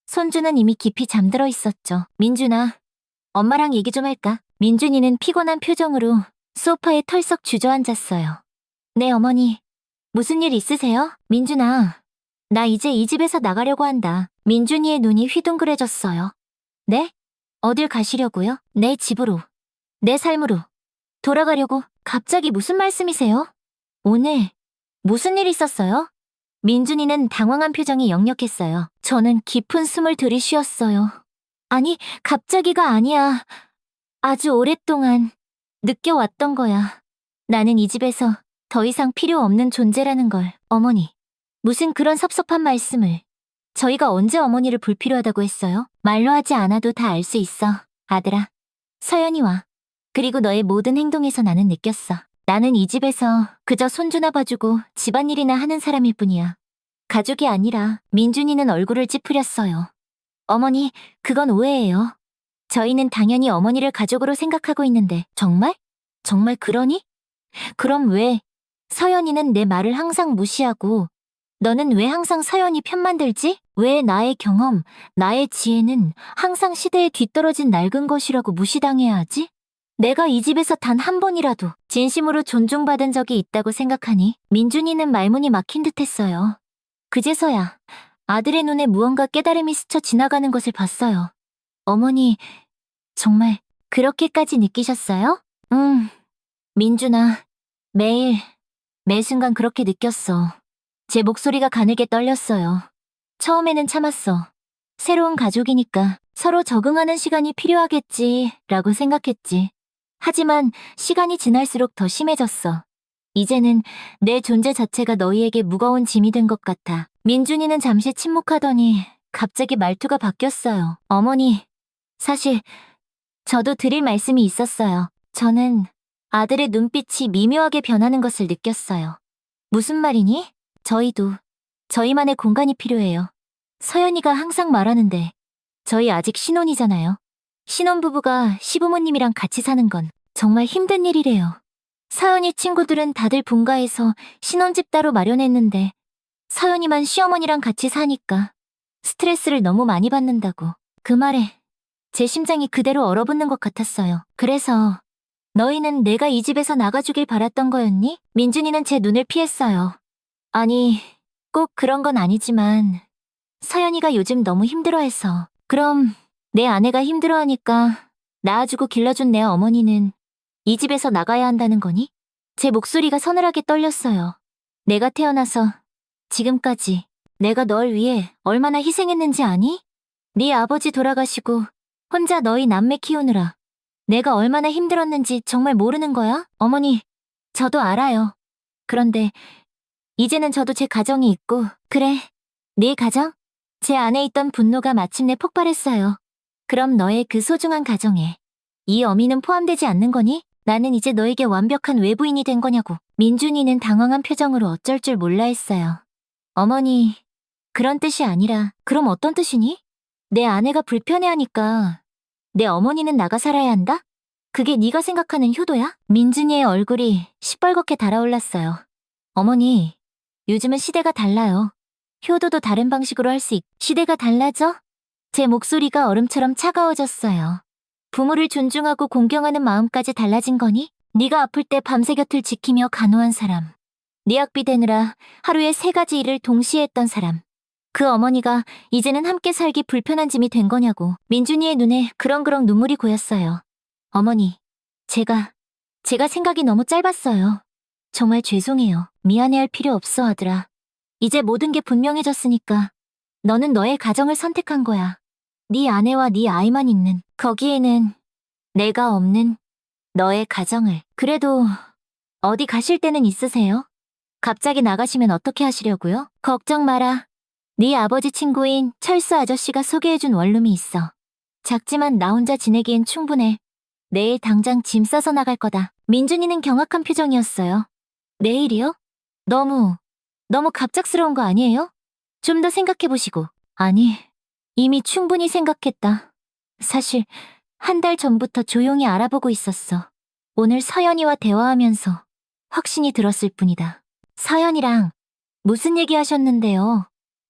손주는 이미 깊이 잠들어 있었죠. 민준아, 엄마랑 얘기 좀 할까? 민준이는 피곤한 표정으로 소파에 털썩 주저앉았어요. 네, 어머니. 무슨 일 있으세요? 민준아, 나 이제 이 집에서 나가려고 한다. 민준이의 눈이 휘둥그레졌어요. 네? 어딜 가시려고요? 내 집으로. 내 삶으로. 돌아가려고. 갑자기 무슨 말씀이세요? 오늘 무슨 일 있었어요? 민준이는 당황한 표정이 역력했어요. 저는 깊은 숨을 들이쉬었어요. 아니, 갑자기가 아니야. 아주 오랫동안 느껴왔던 거야. 나는 이 집에서 더 이상 필요 없는 존재라는 걸. 어머니, 무슨 그런 섭섭한 말씀을. 저희가 언제 어머니를 불필요하다고 했어요? 말로 하지 않아도 다 알 수 있어, 아들아. 서연이와 그리고 너의 모든 행동에서 나는 느꼈어. 나는 이 집에서 그저 손주나 봐주고 집안일이나 하는 사람일 뿐이야. 가족이 아니라. 민준이는 얼굴을 찌푸렸어요. 어머니, 그건 오해예요. 저희는 당연히 어머니를 가족으로 생각하고 있는데. 정말? 정말 그러니? 그럼 왜 서연이는 내 말을 항상 무시하고 너는 왜 항상 서연이 편만 들지? 왜 나의 경험, 나의 지혜는 항상 시대에 뒤떨어진 낡은 것이라고 무시당해야 하지? 내가 이 집에서 단 한 번이라도 진심으로 존중받은 적이 있다고 생각하니 민준이는 말문이 막힌 듯했어요. 그제서야 아들의 눈에 무언가 깨달음이 스쳐 지나가는 것을 봤어요. 어머니, 정말 그렇게까지 느끼셨어요? 민준아, 매일, 매 순간 그렇게 느꼈어. 제 목소리가 가늘게 떨렸어요. 처음에는 참았어. 새로운 가족이니까 서로 적응하는 시간이 필요하겠지, 라고 생각했지. 하지만 시간이 지날수록 더 심해졌어. 이제는 내 존재 자체가 너희에게 무거운 짐이 된 것 같아. 민준이는 잠시 침묵하더니 갑자기 말투가 바뀌었어요. 어머니, 사실 저도 드릴 말씀이 있었어요. 저는 아들의 눈빛이 미묘하게 변하는 것을 느꼈어요. 무슨 말이니? 저희도 저희만의 공간이 필요해요. 서연이가 항상 말하는데 저희 아직 신혼이잖아요. 신혼부부가 시부모님이랑 같이 사는 건 정말 힘든 일이래요. 서연이 친구들은 다들 분가해서 신혼집 따로 마련했는데 서연이만 시어머니랑 같이 사니까 스트레스를 너무 많이 받는다고. 그 말에 제 심장이 그대로 얼어붙는 것 같았어요. 그래서 너희는 내가 이 집에서 나가주길 바랐던 거였니? 민준이는 제 눈을 피했어요. 아니, 꼭 그런 건 아니지만 서연이가 요즘 너무 힘들어해서. 그럼 내 아내가 힘들어하니까 낳아주고 길러준 내 어머니는 이 집에서 나가야 한다는 거니? 제 목소리가 서늘하게 떨렸어요. 내가 태어나서 지금까지 내가 널 위해 얼마나 희생했는지 아니? 네 아버지 돌아가시고 혼자 너희 남매 키우느라 내가 얼마나 힘들었는지 정말 모르는 거야? 어머니, 저도 알아요. 그런데 이제는 저도 제 가정이 있고, 그래, 네 가정? 제 안에 있던 분노가 마침내 폭발했어요. 그럼 너의 그 소중한 가정에 이 어미는 포함되지 않는 거니? 나는 이제 너에게 완벽한 외부인이 된 거냐고. 민준이는 당황한 표정으로 어쩔 줄 몰라 했어요. 어머니, 그런 뜻이 아니라, 그럼 어떤 뜻이니? 내 아내가 불편해하니까 내 어머니는 나가 살아야 한다? 그게 네가 생각하는 효도야? 민준이의 얼굴이 시뻘겋게 달아올랐어요. 어머니, 요즘은 시대가 달라요. 효도도 다른 방식으로 할 수 시대가 달라져? 제 목소리가 얼음처럼 차가워졌어요. 부모를 존중하고 공경하는 마음까지 달라진 거니? 네가 아플 때 밤새 곁을 지키며 간호한 사람. 네 학비 대느라 하루에 3가지 일을 동시에 했던 사람. 그 어머니가 이제는 함께 살기 불편한 짐이 된 거냐고. 민준이의 눈에 그렁그렁 눈물이 고였어요. 어머니, 제가 생각이 너무 짧았어요. 정말 죄송해요. 미안해할 필요 없어, 아들아. 이제 모든 게 분명해졌으니까 너는 너의 가정을 선택한 거야. 네 아내와 네 아이만 있는, 거기에는 내가 없는 너의 가정을. 그래도 어디 가실 때는 있으세요? 갑자기 나가시면 어떻게 하시려고요? 걱정 마라. 네 아버지 친구인 철수 아저씨가 소개해준 원룸이 있어. 작지만 나 혼자 지내기엔 충분해. 내일 당장 짐 싸서 나갈 거다. 민준이는 경악한 표정이었어요. 내일이요? 너무 갑작스러운 거 아니에요? 좀 더 생각해보시고. 아니, 이미 충분히 생각했다. 사실 한 달 전부터 조용히 알아보고 있었어. 오늘 서연이와 대화하면서 확신이 들었을 뿐이다. 서연이랑 무슨 얘기 하셨는데요?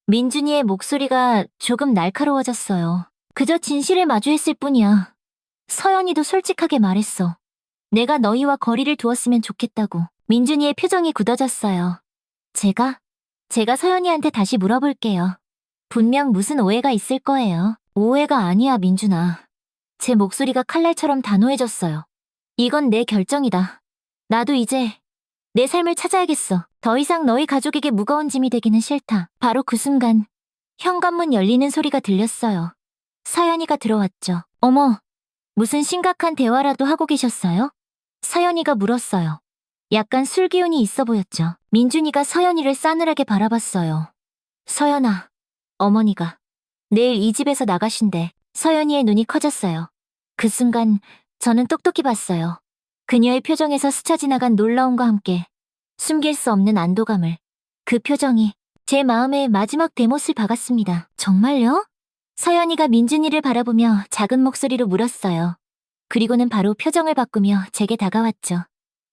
민준이의 목소리가 조금 날카로워졌어요. 그저 진실을 마주했을 뿐이야. 서연이도 솔직하게 말했어. 내가 너희와 거리를 두었으면 좋겠다고. 민준이의 표정이 굳어졌어요. 제가 서연이한테 다시 물어볼게요. 분명 무슨 오해가 있을 거예요. 오해가 아니야, 민준아. 제 목소리가 칼날처럼 단호해졌어요. 이건 내 결정이다. 나도 이제 내 삶을 찾아야겠어. 더 이상 너희 가족에게 무거운 짐이 되기는 싫다. 바로 그 순간 현관문 열리는 소리가 들렸어요. 서연이가 들어왔죠. 어머, 무슨 심각한 대화라도 하고 계셨어요? 서연이가 물었어요. 약간 술 기운이 있어 보였죠. 민준이가 서연이를 싸늘하게 바라봤어요. 서연아, 어머니가 내일 이 집에서 나가신대. 서연이의 눈이 커졌어요. 그 순간 저는 똑똑히 봤어요. 그녀의 표정에서 스쳐 지나간 놀라움과 함께 숨길 수 없는 안도감을. 그 표정이 제 마음의 마지막 대못을 박았습니다. 정말요? 서연이가 민준이를 바라보며 작은 목소리로 물었어요. 그리고는 바로 표정을 바꾸며 제게 다가왔죠.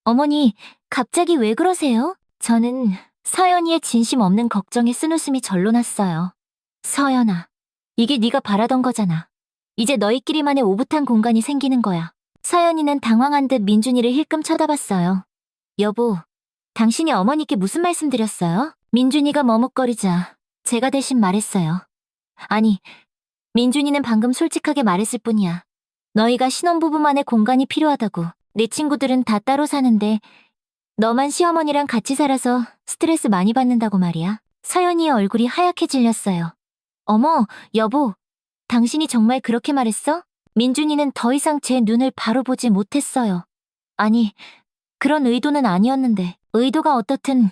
어머니, 갑자기 왜 그러세요? 저는 서연이의 진심 없는 걱정에 쓴웃음이 절로 났어요. 서연아, 이게 네가 바라던 거잖아. 이제 너희끼리만의 오붓한 공간이 생기는 거야. 서연이는 당황한 듯 민준이를 힐끔 쳐다봤어요. 여보, 당신이 어머니께 무슨 말씀 드렸어요? 민준이가 머뭇거리자 제가 대신 말했어요. 아니, 민준이는 방금 솔직하게 말했을 뿐이야. 너희가 신혼부부만의 공간이 필요하다고. 내 친구들은 다 따로 사는데 너만 시어머니랑 같이 살아서 스트레스 많이 받는다고 말이야. 서연이의 얼굴이 하얗게 질렸어요. 어머, 여보, 당신이 정말 그렇게 말했어? 민준이는 더 이상 제 눈을 바로 보지 못했어요. 아니, 그런 의도는 아니었는데. 의도가 어떻든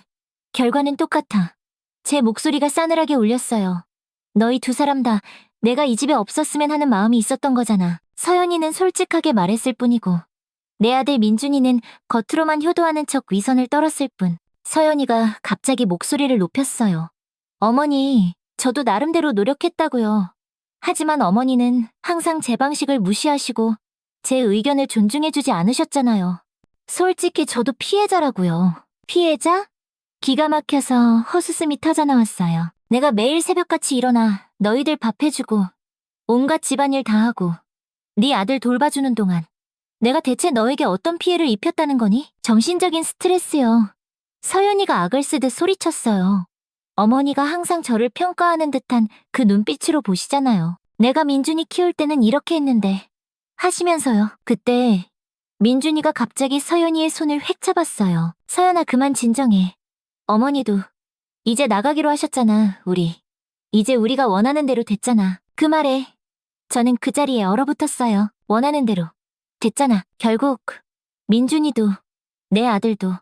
결과는 똑같아. 제 목소리가 싸늘하게 울렸어요. 너희 두 사람 다 내가 이 집에 없었으면 하는 마음이 있었던 거잖아. 서연이는 솔직하게 말했을 뿐이고 내 아들 민준이는 겉으로만 효도하는 척 위선을 떨었을 뿐. 서연이가 갑자기 목소리를 높였어요. 어머니, 저도 나름대로 노력했다고요. 하지만 어머니는 항상 제 방식을 무시하시고 제 의견을 존중해주지 않으셨잖아요. 솔직히 저도 피해자라고요. 피해자? 기가 막혀서 헛웃음이 터져나왔어요. 내가 매일 새벽같이 일어나 너희들 밥 해주고 온갖 집안일 다 하고 네 아들 돌봐주는 동안 내가 대체 너에게 어떤 피해를 입혔다는 거니? 정신적인 스트레스요. 서연이가 악을 쓰듯 소리쳤어요. 어머니가 항상 저를 평가하는 듯한 그 눈빛으로 보시잖아요. 내가 민준이 키울 때는 이렇게 했는데 하시면서요. 그때 민준이가 갑자기 서연이의 손을 획 잡았어요. 서연아, 그만 진정해. 어머니도 이제 나가기로 하셨잖아, 우리. 이제 우리가 원하는 대로 됐잖아. 그 말에 저는 그 자리에 얼어붙었어요. 원하는 대로 됐잖아. 결국 민준이도 내 아들도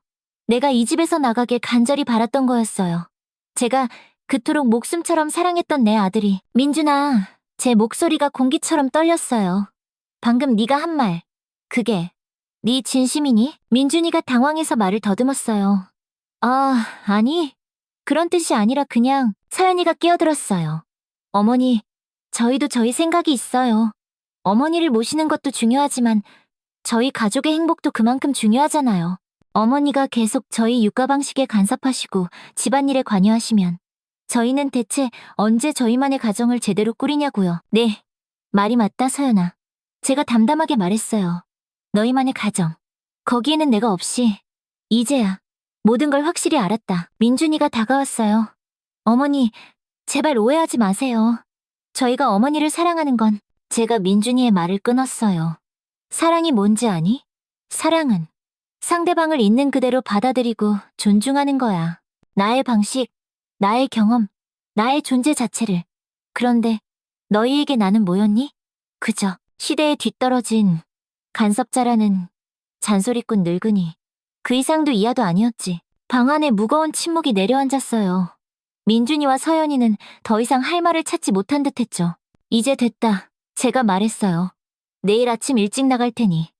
내가 이 집에서 나가길 간절히 바랐던 거였어요. 제가 그토록 목숨처럼 사랑했던 내 아들이. 민준아, 제 목소리가 공기처럼 떨렸어요. 방금 네가 한 말, 그게 네 진심이니? 민준이가 당황해서 말을 더듬었어요. 아, 아니, 그런 뜻이 아니라 그냥. 서연이가 끼어들었어요. 어머니, 저희도 저희 생각이 있어요. 어머니를 모시는 것도 중요하지만 저희 가족의 행복도 그만큼 중요하잖아요. 어머니가 계속 저희 육아 방식에 간섭하시고 집안일에 관여하시면 저희는 대체 언제 저희만의 가정을 제대로 꾸리냐고요. 네, 말이 맞다, 서연아. 제가 담담하게 말했어요. 너희만의 가정. 거기에는 내가 없이. 이제야 모든 걸 확실히 알았다. 민준이가 다가왔어요. 어머니, 제발 오해하지 마세요. 저희가 어머니를 사랑하는 건. 제가 민준이의 말을 끊었어요. 사랑이 뭔지 아니? 사랑은 상대방을 있는 그대로 받아들이고 존중하는 거야. 나의 방식, 나의 경험, 나의 존재 자체를. 그런데 너희에게 나는 뭐였니? 그저 시대에 뒤떨어진 간섭자라는 잔소리꾼 늙은이. 그 이상도 이하도 아니었지. 방 안에 무거운 침묵이 내려앉았어요. 민준이와 서연이는 더 이상 할 말을 찾지 못한 듯했죠. 이제 됐다. 제가 말했어요. 내일 아침 일찍 나갈 테니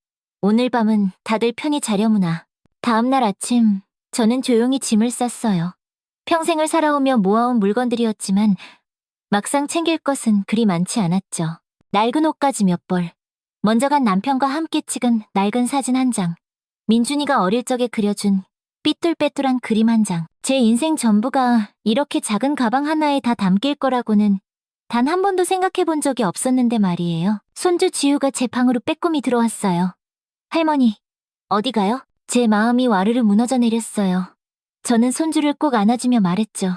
오늘 밤은 다들 편히 자려무나. 다음날 아침 저는 조용히 짐을 쌌어요. 평생을 살아오며 모아온 물건들이었지만 막상 챙길 것은 그리 많지 않았죠. 낡은 옷가지 몇 벌, 먼저 간 남편과 함께 찍은 낡은 사진 한 장, 민준이가 어릴 적에 그려준 삐뚤빼뚤한 그림 한 장. 제 인생 전부가 이렇게 작은 가방 하나에 다 담길 거라고는 단 한 번도 생각해 본 적이 없었는데 말이에요. 손주 지우가 제 방으로 빼꼼히 들어왔어요. 할머니, 어디 가요? 제 마음이 와르르 무너져 내렸어요. 저는 손주를 꼭 안아주며 말했죠.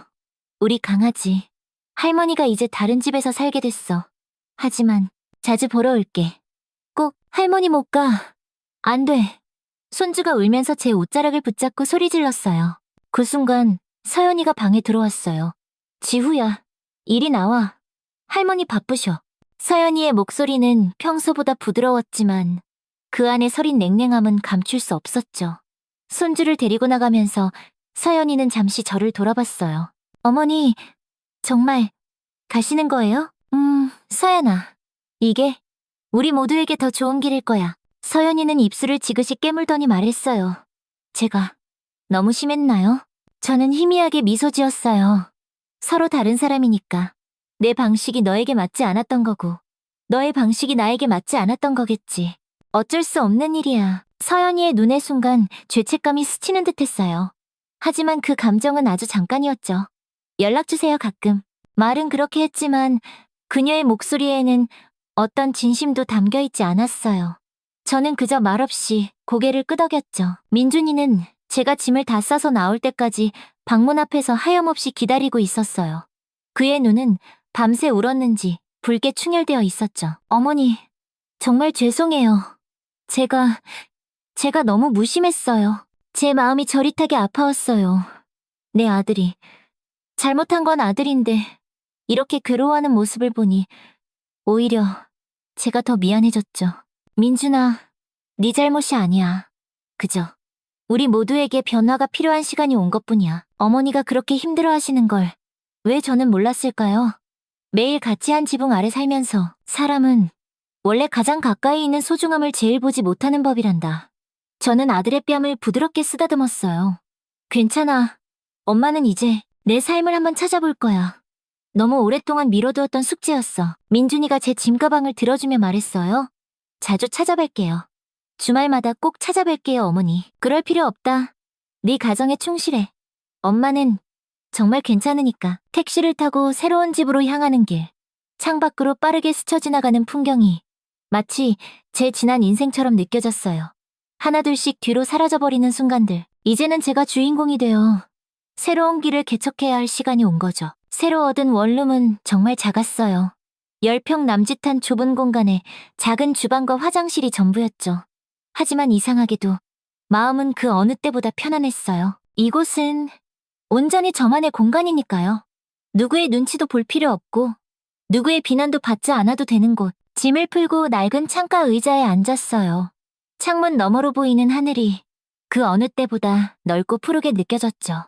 우리 강아지. 할머니가 이제 다른 집에서 살게 됐어. 하지만 자주 보러 올게. 꼭 할머니 못 가. 안 돼. 손주가 울면서 제 옷자락을 붙잡고 소리 질렀어요. 그 순간 서연이가 방에 들어왔어요. 지후야, 이리 나와. 할머니 바쁘셔. 서연이의 목소리는 평소보다 부드러웠지만 그 안에 서린 냉랭함은 감출 수 없었죠. 손주를 데리고 나가면서 서연이는 잠시 저를 돌아봤어요. 어머니, 정말 가시는 거예요? 서연아. 이게 우리 모두에게 더 좋은 길일 거야. 서연이는 입술을 지그시 깨물더니 말했어요. 제가 너무 심했나요? 저는 희미하게 미소 지었어요. 서로 다른 사람이니까. 내 방식이 너에게 맞지 않았던 거고, 너의 방식이 나에게 맞지 않았던 거겠지. 어쩔 수 없는 일이야. 서연이의 눈의 순간 죄책감이 스치는 듯했어요. 하지만 그 감정은 아주 잠깐이었죠. 연락주세요, 가끔. 말은 그렇게 했지만 그녀의 목소리에는 어떤 진심도 담겨있지 않았어요. 저는 그저 말없이 고개를 끄덕였죠. 민준이는 제가 짐을 다 싸서 나올 때까지 방문 앞에서 하염없이 기다리고 있었어요. 그의 눈은 밤새 울었는지 붉게 충혈되어 있었죠. 어머니, 정말 죄송해요. 제가 너무 무심했어요. 제 마음이 저릿하게 아파왔어요. 내 아들이. 잘못한 건 아들인데 이렇게 괴로워하는 모습을 보니 오히려 제가 더 미안해졌죠. 민준아, 네 잘못이 아니야. 그저 우리 모두에게 변화가 필요한 시간이 온 것뿐이야. 어머니가 그렇게 힘들어하시는 걸 왜 저는 몰랐을까요? 매일 같이 한 지붕 아래 살면서 사람은 원래 가장 가까이 있는 소중함을 제일 보지 못하는 법이란다. 저는 아들의 뺨을 부드럽게 쓰다듬었어요. 괜찮아. 엄마는 이제 내 삶을 한번 찾아볼 거야. 너무 오랫동안 미뤄두었던 숙제였어. 민준이가 제 짐가방을 들어주며 말했어요. 자주 찾아뵐게요. 주말마다 꼭 찾아뵐게요, 어머니. 그럴 필요 없다. 네 가정에 충실해. 엄마는 정말 괜찮으니까. 택시를 타고 새로운 집으로 향하는 길. 창밖으로 빠르게 스쳐 지나가는 풍경이 마치 제 지난 인생처럼 느껴졌어요. 하나둘씩 뒤로 사라져버리는 순간들. 이제는 제가 주인공이 되어 새로운 길을 개척해야 할 시간이 온 거죠. 새로 얻은 원룸은 정말 작았어요. 10평 남짓한 좁은 공간에 작은 주방과 화장실이 전부였죠. 하지만 이상하게도 마음은 그 어느 때보다 편안했어요. 이곳은 온전히 저만의 공간이니까요. 누구의 눈치도 볼 필요 없고 누구의 비난도 받지 않아도 되는 곳. 짐을 풀고 낡은 창가 의자에 앉았어요. 창문 너머로 보이는 하늘이 그 어느 때보다 넓고 푸르게 느껴졌죠.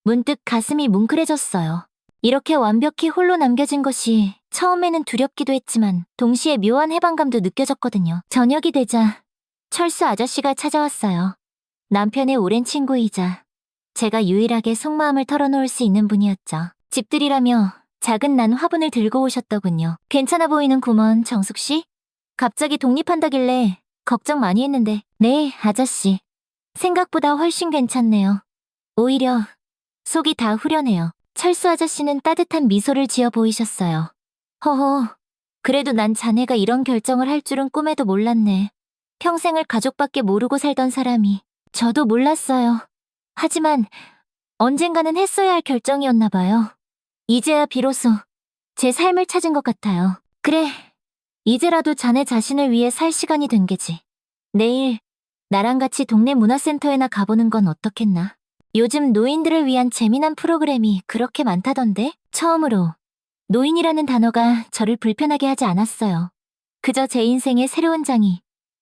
문득 가슴이 뭉클해졌어요. 이렇게 완벽히 홀로 남겨진 것이 처음에는 두렵기도 했지만 동시에 묘한 해방감도 느껴졌거든요. 저녁이 되자 철수 아저씨가 찾아왔어요. 남편의 오랜 친구이자 제가 유일하게 속마음을 털어놓을 수 있는 분이었죠. 집들이라며 작은 난 화분을 들고 오셨더군요. 괜찮아 보이는 구먼 정숙씨? 갑자기 독립한다길래 걱정 많이 했는데 네, 아저씨. 생각보다 훨씬 괜찮네요. 오히려 속이 다 후련해요. 철수 아저씨는 따뜻한 미소를 지어 보이셨어요. 허허, 그래도 난 자네가 이런 결정을 할 줄은 꿈에도 몰랐네. 평생을 가족밖에 모르고 살던 사람이. 저도 몰랐어요. 하지만 언젠가는 했어야 할 결정이었나 봐요. 이제야 비로소 제 삶을 찾은 것 같아요. 그래, 이제라도 자네 자신을 위해 살 시간이 된 게지. 내일 나랑 같이 동네 문화센터에나 가보는 건 어떻겠나? 요즘 노인들을 위한 재미난 프로그램이 그렇게 많다던데? 처음으로 노인이라는 단어가 저를 불편하게 하지 않았어요. 그저 제 인생의 새로운 장이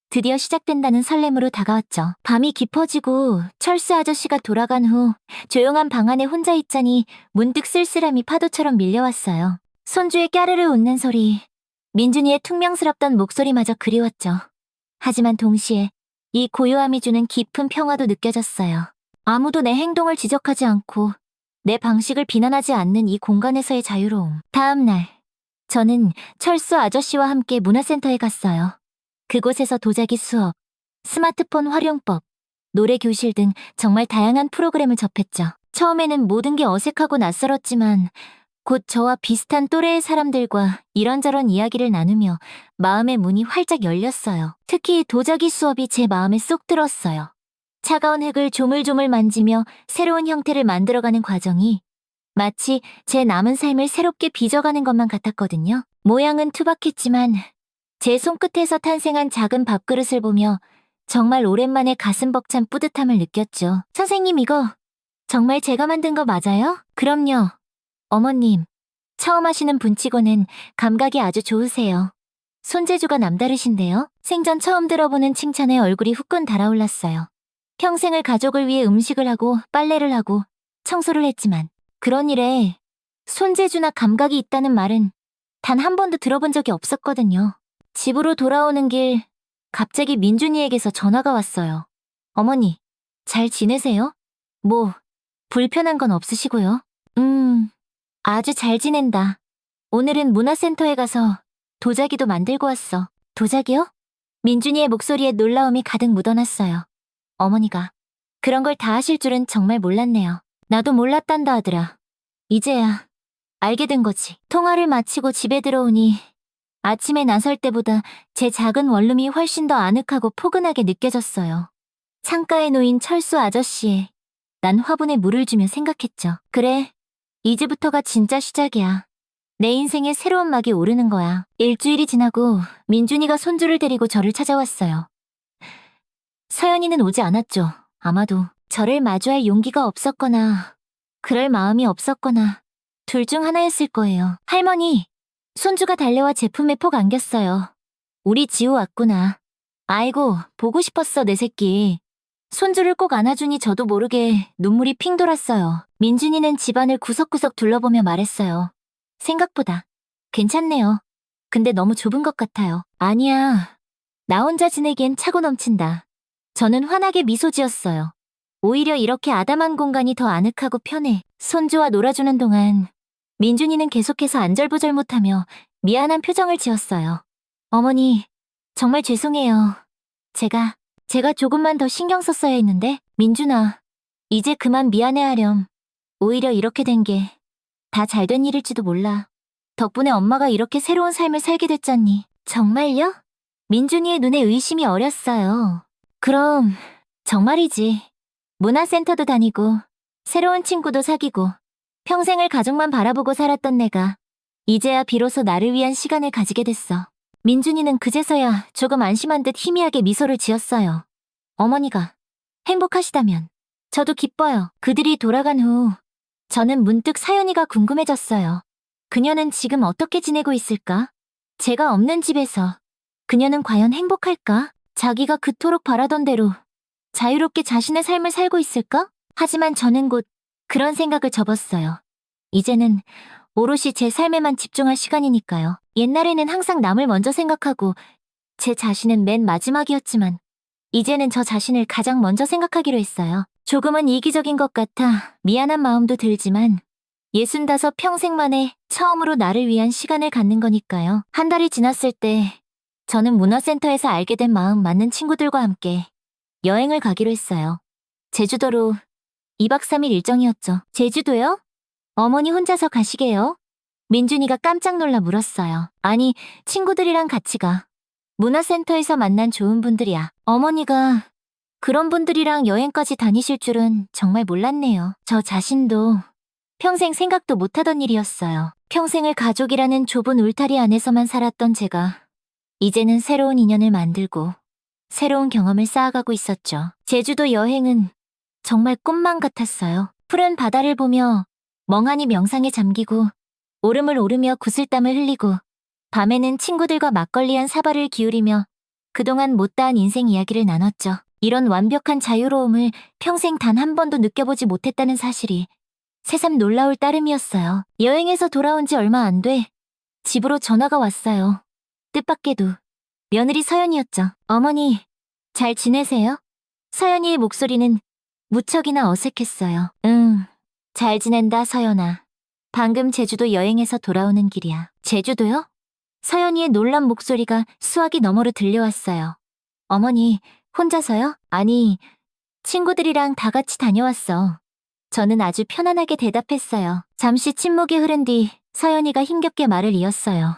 드디어 시작된다는 설렘으로 다가왔죠. 밤이 깊어지고 철수 아저씨가 돌아간 후 조용한 방 안에 혼자 있자니 문득 쓸쓸함이 파도처럼 밀려왔어요. 손주의 까르르 웃는 소리, 민준이의 퉁명스럽던 목소리마저 그리웠죠. 하지만 동시에 이 고요함이 주는 깊은 평화도 느껴졌어요. 아무도 내 행동을 지적하지 않고 내 방식을 비난하지 않는 이 공간에서의 자유로움. 다음 날, 저는 철수 아저씨와 함께 문화센터에 갔어요. 그곳에서 도자기 수업, 스마트폰 활용법, 노래 교실 등 정말 다양한 프로그램을 접했죠. 처음에는 모든 게 어색하고 낯설었지만 곧 저와 비슷한 또래의 사람들과 이런저런 이야기를 나누며 마음의 문이 활짝 열렸어요. 특히 도자기 수업이 제 마음에 쏙 들었어요. 차가운 흙을 조물조물 만지며 새로운 형태를 만들어가는 과정이 마치 제 남은 삶을 새롭게 빚어가는 것만 같았거든요. 모양은 투박했지만 제 손끝에서 탄생한 작은 밥그릇을 보며 정말 오랜만에 가슴 벅찬 뿌듯함을 느꼈죠. 선생님, 이거 정말 제가 만든 거 맞아요? 그럼요. 어머님, 처음 하시는 분치고는 감각이 아주 좋으세요. 손재주가 남다르신데요? 생전 처음 들어보는 칭찬에 얼굴이 후끈 달아올랐어요. 평생을 가족을 위해 음식을 하고 빨래를 하고 청소를 했지만 그런 일에 손재주나 감각이 있다는 말은 단 한 번도 들어본 적이 없었거든요. 집으로 돌아오는 길 갑자기 민준이에게서 전화가 왔어요. 어머니, 잘 지내세요? 뭐 불편한 건 없으시고요? 아주 잘 지낸다. 오늘은 문화센터에 가서 도자기도 만들고 왔어. 도자기요? 민준이의 목소리에 놀라움이 가득 묻어났어요. 어머니가 그런 걸 다 하실 줄은 정말 몰랐네요. 나도 몰랐단다 하더라. 이제야 알게 된 거지. 통화를 마치고 집에 들어오니 아침에 나설 때보다 제 작은 원룸이 훨씬 더 아늑하고 포근하게 느껴졌어요. 창가에 놓인 철수 아저씨에 난 화분에 물을 주며 생각했죠. 그래, 이제부터가 진짜 시작이야. 내 인생에 새로운 막이 오르는 거야. 일주일이 지나고 민준이가 손주를 데리고 저를 찾아왔어요. 서연이는 오지 않았죠. 아마도 저를 마주할 용기가 없었거나 그럴 마음이 없었거나 둘 중 하나였을 거예요. 할머니, 손주가 달려와 제품에 폭 안겼어요. 우리 지우 왔구나. 아이고, 보고 싶었어, 내 새끼. 손주를 꼭 안아주니 저도 모르게 눈물이 핑 돌았어요. 민준이는 집안을 구석구석 둘러보며 말했어요. 생각보다 괜찮네요. 근데 너무 좁은 것 같아요. 아니야. 나 혼자 지내기엔 차고 넘친다. 저는 환하게 미소 지었어요. 오히려 이렇게 아담한 공간이 더 아늑하고 편해. 손주와 놀아주는 동안 민준이는 계속해서 안절부절 못하며 미안한 표정을 지었어요. 어머니, 정말 죄송해요. 제가 조금만 더 신경 썼어야 했는데. 민준아, 이제 그만 미안해하렴. 오히려 이렇게 된 게 다 잘된 일일지도 몰라. 덕분에 엄마가 이렇게 새로운 삶을 살게 됐잖니. 정말요? 민준이의 눈에 의심이 어렸어요. 그럼 정말이지. 문화센터도 다니고 새로운 친구도 사귀고 평생을 가족만 바라보고 살았던 내가 이제야 비로소 나를 위한 시간을 가지게 됐어. 민준이는 그제서야 조금 안심한 듯 희미하게 미소를 지었어요. 어머니가 행복하시다면 저도 기뻐요. 그들이 돌아간 후 저는 문득 사연이가 궁금해졌어요. 그녀는 지금 어떻게 지내고 있을까? 제가 없는 집에서 그녀는 과연 행복할까? 자기가 그토록 바라던 대로 자유롭게 자신의 삶을 살고 있을까? 하지만 저는 곧 그런 생각을 접었어요. 이제는 오롯이 제 삶에만 집중할 시간이니까요. 옛날에는 항상 남을 먼저 생각하고 제 자신은 맨 마지막이었지만 이제는 저 자신을 가장 먼저 생각하기로 했어요. 조금은 이기적인 것 같아 미안한 마음도 들지만 65 평생 만에 처음으로 나를 위한 시간을 갖는 거니까요. 한 달이 지났을 때 저는 문화센터에서 알게 된 마음 맞는 친구들과 함께 여행을 가기로 했어요. 제주도로 2박 3일 일정이었죠. 제주도요? 어머니 혼자서 가시게요? 민준이가 깜짝 놀라 물었어요. 아니, 친구들이랑 같이 가. 문화센터에서 만난 좋은 분들이야. 어머니가 그런 분들이랑 여행까지 다니실 줄은 정말 몰랐네요. 저 자신도 평생 생각도 못하던 일이었어요. 평생을 가족이라는 좁은 울타리 안에서만 살았던 제가 이제는 새로운 인연을 만들고 새로운 경험을 쌓아가고 있었죠. 제주도 여행은 정말 꿈만 같았어요. 푸른 바다를 보며 멍하니 명상에 잠기고 오름을 오르며 구슬땀을 흘리고 밤에는 친구들과 막걸리 한 사발을 기울이며 그동안 못다한 인생 이야기를 나눴죠. 이런 완벽한 자유로움을 평생 단 한 번도 느껴보지 못했다는 사실이 새삼 놀라울 따름이었어요. 여행에서 돌아온 지 얼마 안 돼 집으로 전화가 왔어요. 뜻밖에도 며느리 서연이었죠. 어머니, 잘 지내세요? 서연이의 목소리는 무척이나 어색했어요. 응, 잘 지낸다 서연아. 방금 제주도 여행에서 돌아오는 길이야. 제주도요? 서연이의 놀란 목소리가 수화기 너머로 들려왔어요. 어머니, 혼자서요? 아니, 친구들이랑 다 같이 다녀왔어. 저는 아주 편안하게 대답했어요. 잠시 침묵이 흐른 뒤 서연이가 힘겹게 말을 이었어요.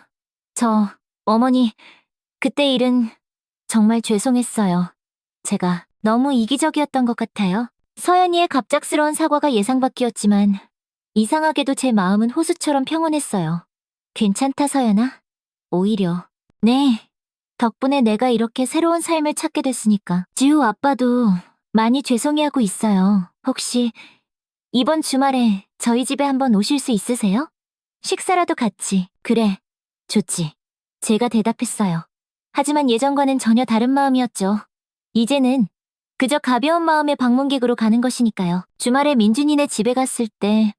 어머니, 그때 일은 정말 죄송했어요. 제가 너무 이기적이었던 것 같아요. 서연이의 갑작스러운 사과가 예상 밖이었지만 이상하게도 제 마음은 호수처럼 평온했어요. 괜찮다 서연아? 오히려 네. 덕분에 내가 이렇게 새로운 삶을 찾게 됐으니까. 지우 아빠도 많이 죄송해하고 있어요. 혹시 이번 주말에 저희 집에 한번 오실 수 있으세요? 식사라도 같이. 그래, 좋지. 제가 대답했어요. 하지만 예전과는 전혀 다른 마음이었죠. 이제는 그저 가벼운 마음의 방문객으로 가는 것이니까요. 주말에 민준이네 집에 갔을 때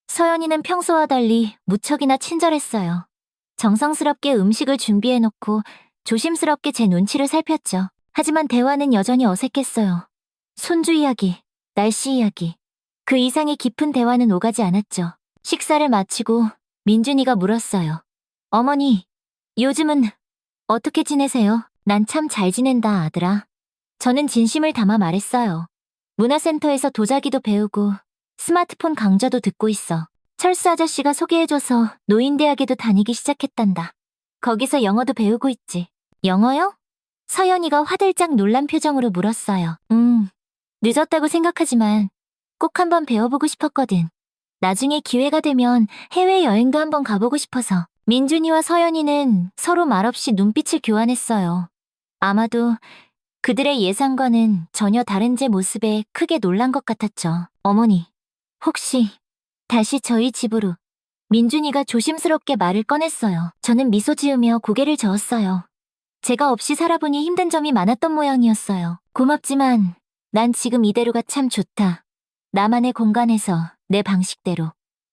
서연이는 평소와 달리 무척이나 친절했어요. 정성스럽게 음식을 준비해놓고 조심스럽게 제 눈치를 살폈죠. 하지만 대화는 여전히 어색했어요. 손주 이야기, 날씨 이야기. 그 이상의 깊은 대화는 오가지 않았죠. 식사를 마치고 민준이가 물었어요. 어머니, 요즘은 어떻게 지내세요? 난 참 잘 지낸다, 아들아. 저는 진심을 담아 말했어요. 문화센터에서 도자기도 배우고 스마트폰 강좌도 듣고 있어. 철수 아저씨가 소개해줘서 노인대학에도 다니기 시작했단다. 거기서 영어도 배우고 있지. 영어요? 서연이가 화들짝 놀란 표정으로 물었어요. 늦었다고 생각하지만 꼭 한번 배워보고 싶었거든. 나중에 기회가 되면 해외여행도 한번 가보고 싶어서. 민준이와 서연이는 서로 말없이 눈빛을 교환했어요. 아마도 그들의 예상과는 전혀 다른 제 모습에 크게 놀란 것 같았죠. 어머니, 혹시 다시 저희 집으로. 민준이가 조심스럽게 말을 꺼냈어요. 저는 미소 지으며 고개를 저었어요. 제가 없이 살아보니 힘든 점이 많았던 모양이었어요. 고맙지만 난 지금 이대로가 참 좋다. 나만의 공간에서 내 방식대로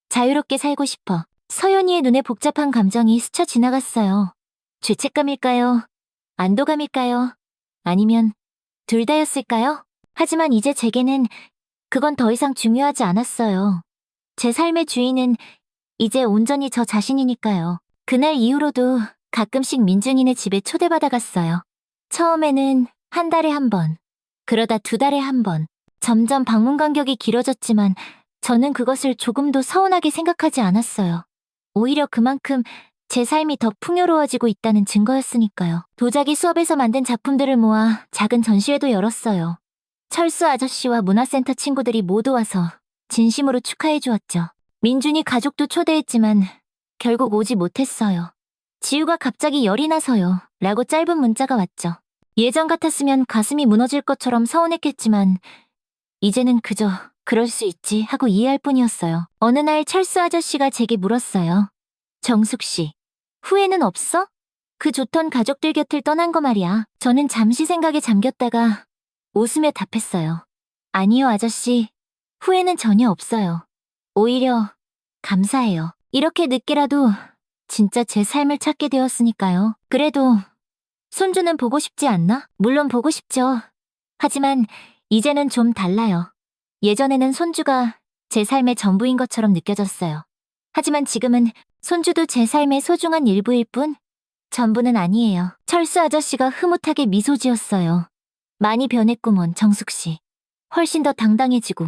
자유롭게 살고 싶어. 서연이의 눈에 복잡한 감정이 스쳐 지나갔어요. 죄책감일까요? 안도감일까요? 아니면 둘 다였을까요? 하지만 이제 제게는 그건 더 이상 중요하지 않았어요. 제 삶의 주인은 이제 온전히 저 자신이니까요. 그날 이후로도 가끔씩 민준이네 집에 초대받아 갔어요. 처음에는 한 달에 한 번, 그러다 2달에 한 번. 점점 방문 간격이 길어졌지만 저는 그것을 조금도 서운하게 생각하지 않았어요. 오히려 그만큼 제 삶이 더 풍요로워지고 있다는 증거였으니까요. 도자기 수업에서 만든 작품들을 모아 작은 전시회도 열었어요. 철수 아저씨와 문화센터 친구들이 모두 와서 진심으로 축하해 주었죠. 민준이 가족도 초대했지만 결국 오지 못했어요. 지우가 갑자기 열이 나서요. 라고 짧은 문자가 왔죠. 예전 같았으면 가슴이 무너질 것처럼 서운했겠지만 이제는 그저 그럴 수 있지 하고 이해할 뿐이었어요. 어느 날 철수 아저씨가 제게 물었어요. 정숙 씨, 후회는 없어? 그 좋던 가족들 곁을 떠난 거 말이야. 저는 잠시 생각에 잠겼다가 웃으며 답했어요. 아니요, 아저씨. 후회는 전혀 없어요. 오히려 감사해요. 이렇게 늦게라도 진짜 제 삶을 찾게 되었으니까요. 그래도 손주는 보고 싶지 않나? 물론 보고 싶죠. 하지만 이제는 좀 달라요. 예전에는 손주가 제 삶의 전부인 것처럼 느껴졌어요. 하지만 지금은 손주도 제 삶의 소중한 일부일 뿐 전부는 아니에요. 철수 아저씨가 흐뭇하게 미소 지었어요. 많이 변했구먼, 정숙 씨. 훨씬 더 당당해지고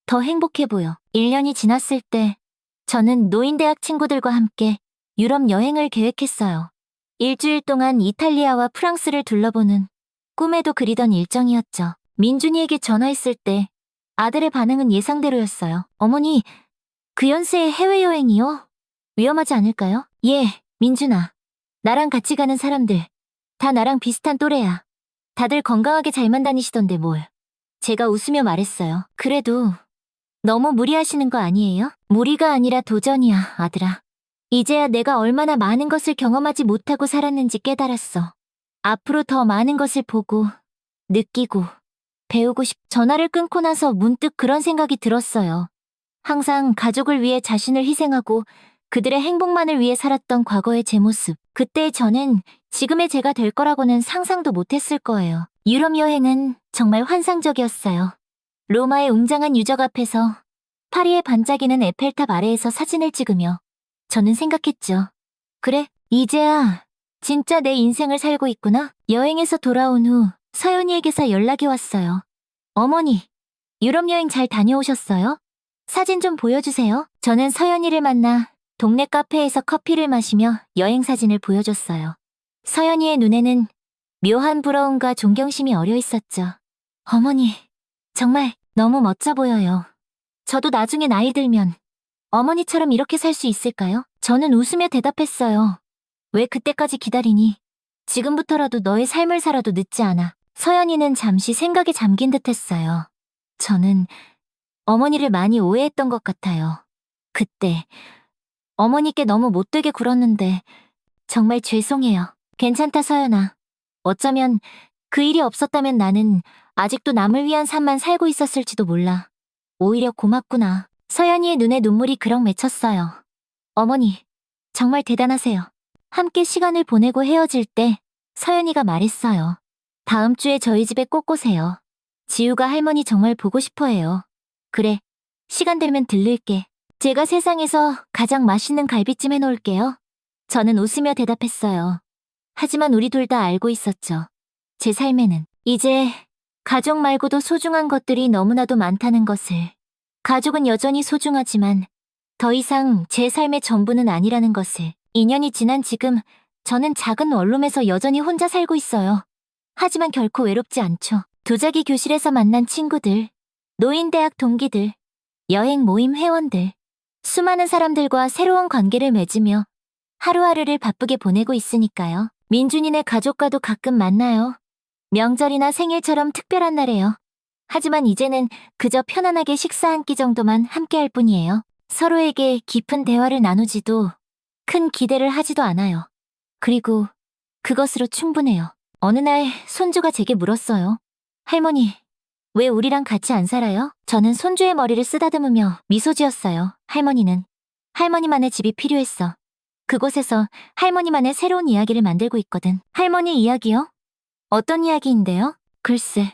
더 행복해 보여. 1년이 지났을 때 저는 노인대학 친구들과 함께 유럽 여행을 계획했어요. 일주일 동안 이탈리아와 프랑스를 둘러보는 꿈에도 그리던 일정이었죠. 민준이에게 전화했을 때 아들의 반응은 예상대로였어요. 어머니, 그 연세에 해외여행이요? 위험하지 않을까요? 예, 민준아. 나랑 같이 가는 사람들 다 나랑 비슷한 또래야. 다들 건강하게 잘만 다니시던데 뭘. 제가 웃으며 말했어요. 그래도 너무 무리하시는 거 아니에요? 무리가 아니라 도전이야, 아들아. 이제야 내가 얼마나 많은 것을 경험하지 못하고 살았는지 깨달았어. 앞으로 더 많은 것을 보고, 느끼고, 배우고 전화를 끊고 나서 문득 그런 생각이 들었어요. 항상 가족을 위해 자신을 희생하고 그들의 행복만을 위해 살았던 과거의 제 모습. 그때의 저는 지금의 제가 될 거라고는 상상도 못했을 거예요. 유럽 여행은 정말 환상적이었어요. 로마의 웅장한 유적 앞에서 파리의 반짝이는 에펠탑 아래에서 사진을 찍으며 저는 생각했죠. 그래, 이제야 진짜 내 인생을 살고 있구나. 여행에서 돌아온 후 서연이에게서 연락이 왔어요. 어머니, 유럽 여행 잘 다녀오셨어요? 사진 좀 보여주세요. 저는 서연이를 만나 동네 카페에서 커피를 마시며 여행 사진을 보여줬어요. 서연이의 눈에는 묘한 부러움과 존경심이 어려 있었죠. 어머니, 정말 너무 멋져 보여요. 저도 나중에 나이 들면 어머니처럼 이렇게 살 수 있을까요? 저는 웃으며 대답했어요. 왜 그때까지 기다리니? 지금부터라도 너의 삶을 살아도 늦지 않아. 서연이는 잠시 생각에 잠긴 듯했어요. 저는 어머니를 많이 오해했던 것 같아요. 그때 어머니께 너무 못되게 굴었는데 정말 죄송해요. 괜찮다, 서연아. 어쩌면 그 일이 없었다면 나는 아직도 남을 위한 삶만 살고 있었을지도 몰라. 오히려 고맙구나. 서연이의 눈에 눈물이 그럭 맺혔어요. 어머니, 정말 대단하세요. 함께 시간을 보내고 헤어질 때 서연이가 말했어요. 다음 주에 저희 집에 꼭 오세요. 지우가 할머니 정말 보고 싶어해요. 그래, 시간 되면 들를게. 제가 세상에서 가장 맛있는 갈비찜 해놓을게요. 저는 웃으며 대답했어요. 하지만 우리 둘 다 알고 있었죠. 제 삶에는 이제 가족 말고도 소중한 것들이 너무나도 많다는 것을. 가족은 여전히 소중하지만 더 이상 제 삶의 전부는 아니라는 것을. 2년이 지난 지금 저는 작은 원룸에서 여전히 혼자 살고 있어요. 하지만 결코 외롭지 않죠. 도자기 교실에서 만난 친구들, 노인대학 동기들, 여행 모임 회원들, 수많은 사람들과 새로운 관계를 맺으며 하루하루를 바쁘게 보내고 있으니까요. 민준이네 가족과도 가끔 만나요. 명절이나 생일처럼 특별한 날에요. 하지만 이제는 그저 편안하게 식사 한 끼 정도만 함께할 뿐이에요. 서로에게 깊은 대화를 나누지도 큰 기대를 하지도 않아요. 그리고 그것으로 충분해요. 어느 날 손주가 제게 물었어요. 할머니, 왜 우리랑 같이 안 살아요? 저는 손주의 머리를 쓰다듬으며 미소 지었어요. 할머니는 할머니만의 집이 필요했어. 그곳에서 할머니만의 새로운 이야기를 만들고 있거든. 할머니 이야기요? 어떤 이야기인데요? 글쎄,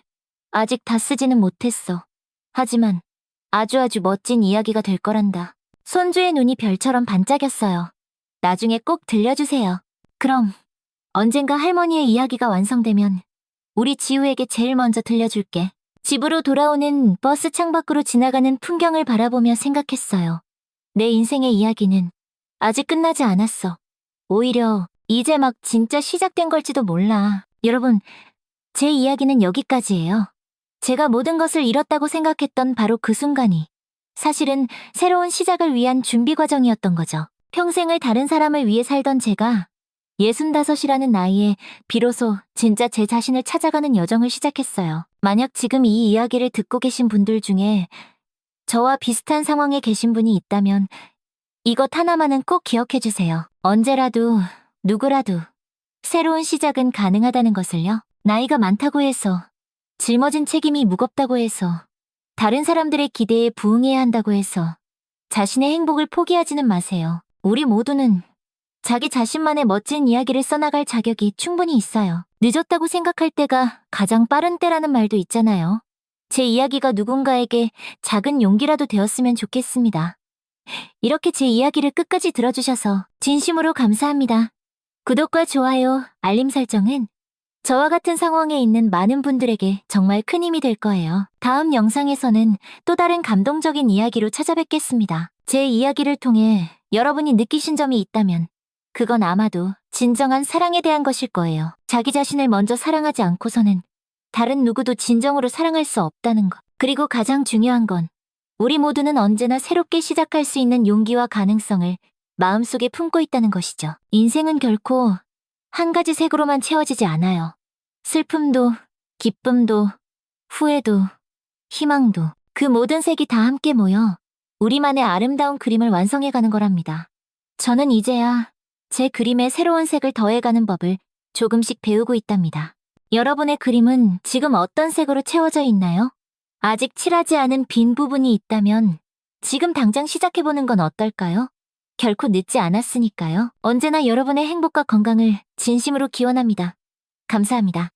아직 다 쓰지는 못했어. 하지만 아주 멋진 이야기가 될 거란다. 손주의 눈이 별처럼 반짝였어요. 나중에 꼭 들려주세요. 그럼 언젠가 할머니의 이야기가 완성되면 우리 지우에게 제일 먼저 들려줄게. 집으로 돌아오는 버스 창밖으로 지나가는 풍경을 바라보며 생각했어요. 내 인생의 이야기는 아직 끝나지 않았어. 오히려 이제 막 진짜 시작된 걸지도 몰라. 여러분, 제 이야기는 여기까지예요. 제가 모든 것을 잃었다고 생각했던 바로 그 순간이 사실은 새로운 시작을 위한 준비 과정이었던 거죠. 평생을 다른 사람을 위해 살던 제가 65이라는 나이에 비로소 진짜 제 자신을 찾아가는 여정을 시작했어요. 만약 지금 이 이야기를 듣고 계신 분들 중에 저와 비슷한 상황에 계신 분이 있다면 이것 하나만은 꼭 기억해 주세요. 언제라도, 누구라도 새로운 시작은 가능하다는 것을요. 나이가 많다고 해서, 짊어진 책임이 무겁다고 해서, 다른 사람들의 기대에 부응해야 한다고 해서 자신의 행복을 포기하지는 마세요. 우리 모두는 자기 자신만의 멋진 이야기를 써나갈 자격이 충분히 있어요. 늦었다고 생각할 때가 가장 빠른 때라는 말도 있잖아요. 제 이야기가 누군가에게 작은 용기라도 되었으면 좋겠습니다. 이렇게 제 이야기를 끝까지 들어주셔서 진심으로 감사합니다. 구독과 좋아요, 알림 설정은 저와 같은 상황에 있는 많은 분들에게 정말 큰 힘이 될 거예요. 다음 영상에서는 또 다른 감동적인 이야기로 찾아뵙겠습니다. 제 이야기를 통해 여러분이 느끼신 점이 있다면 그건 아마도 진정한 사랑에 대한 것일 거예요. 자기 자신을 먼저 사랑하지 않고서는 다른 누구도 진정으로 사랑할 수 없다는 것. 그리고 가장 중요한 건 우리 모두는 언제나 새롭게 시작할 수 있는 용기와 가능성을 마음속에 품고 있다는 것이죠. 인생은 결코 한 가지 색으로만 채워지지 않아요. 슬픔도, 기쁨도, 후회도, 희망도 그 모든 색이 다 함께 모여 우리만의 아름다운 그림을 완성해가는 거랍니다. 저는 이제야 제 그림에 새로운 색을 더해가는 법을 조금씩 배우고 있답니다. 여러분의 그림은 지금 어떤 색으로 채워져 있나요? 아직 칠하지 않은 빈 부분이 있다면 지금 당장 시작해보는 건 어떨까요? 결코 늦지 않았으니까요. 언제나 여러분의 행복과 건강을 진심으로 기원합니다. 감사합니다.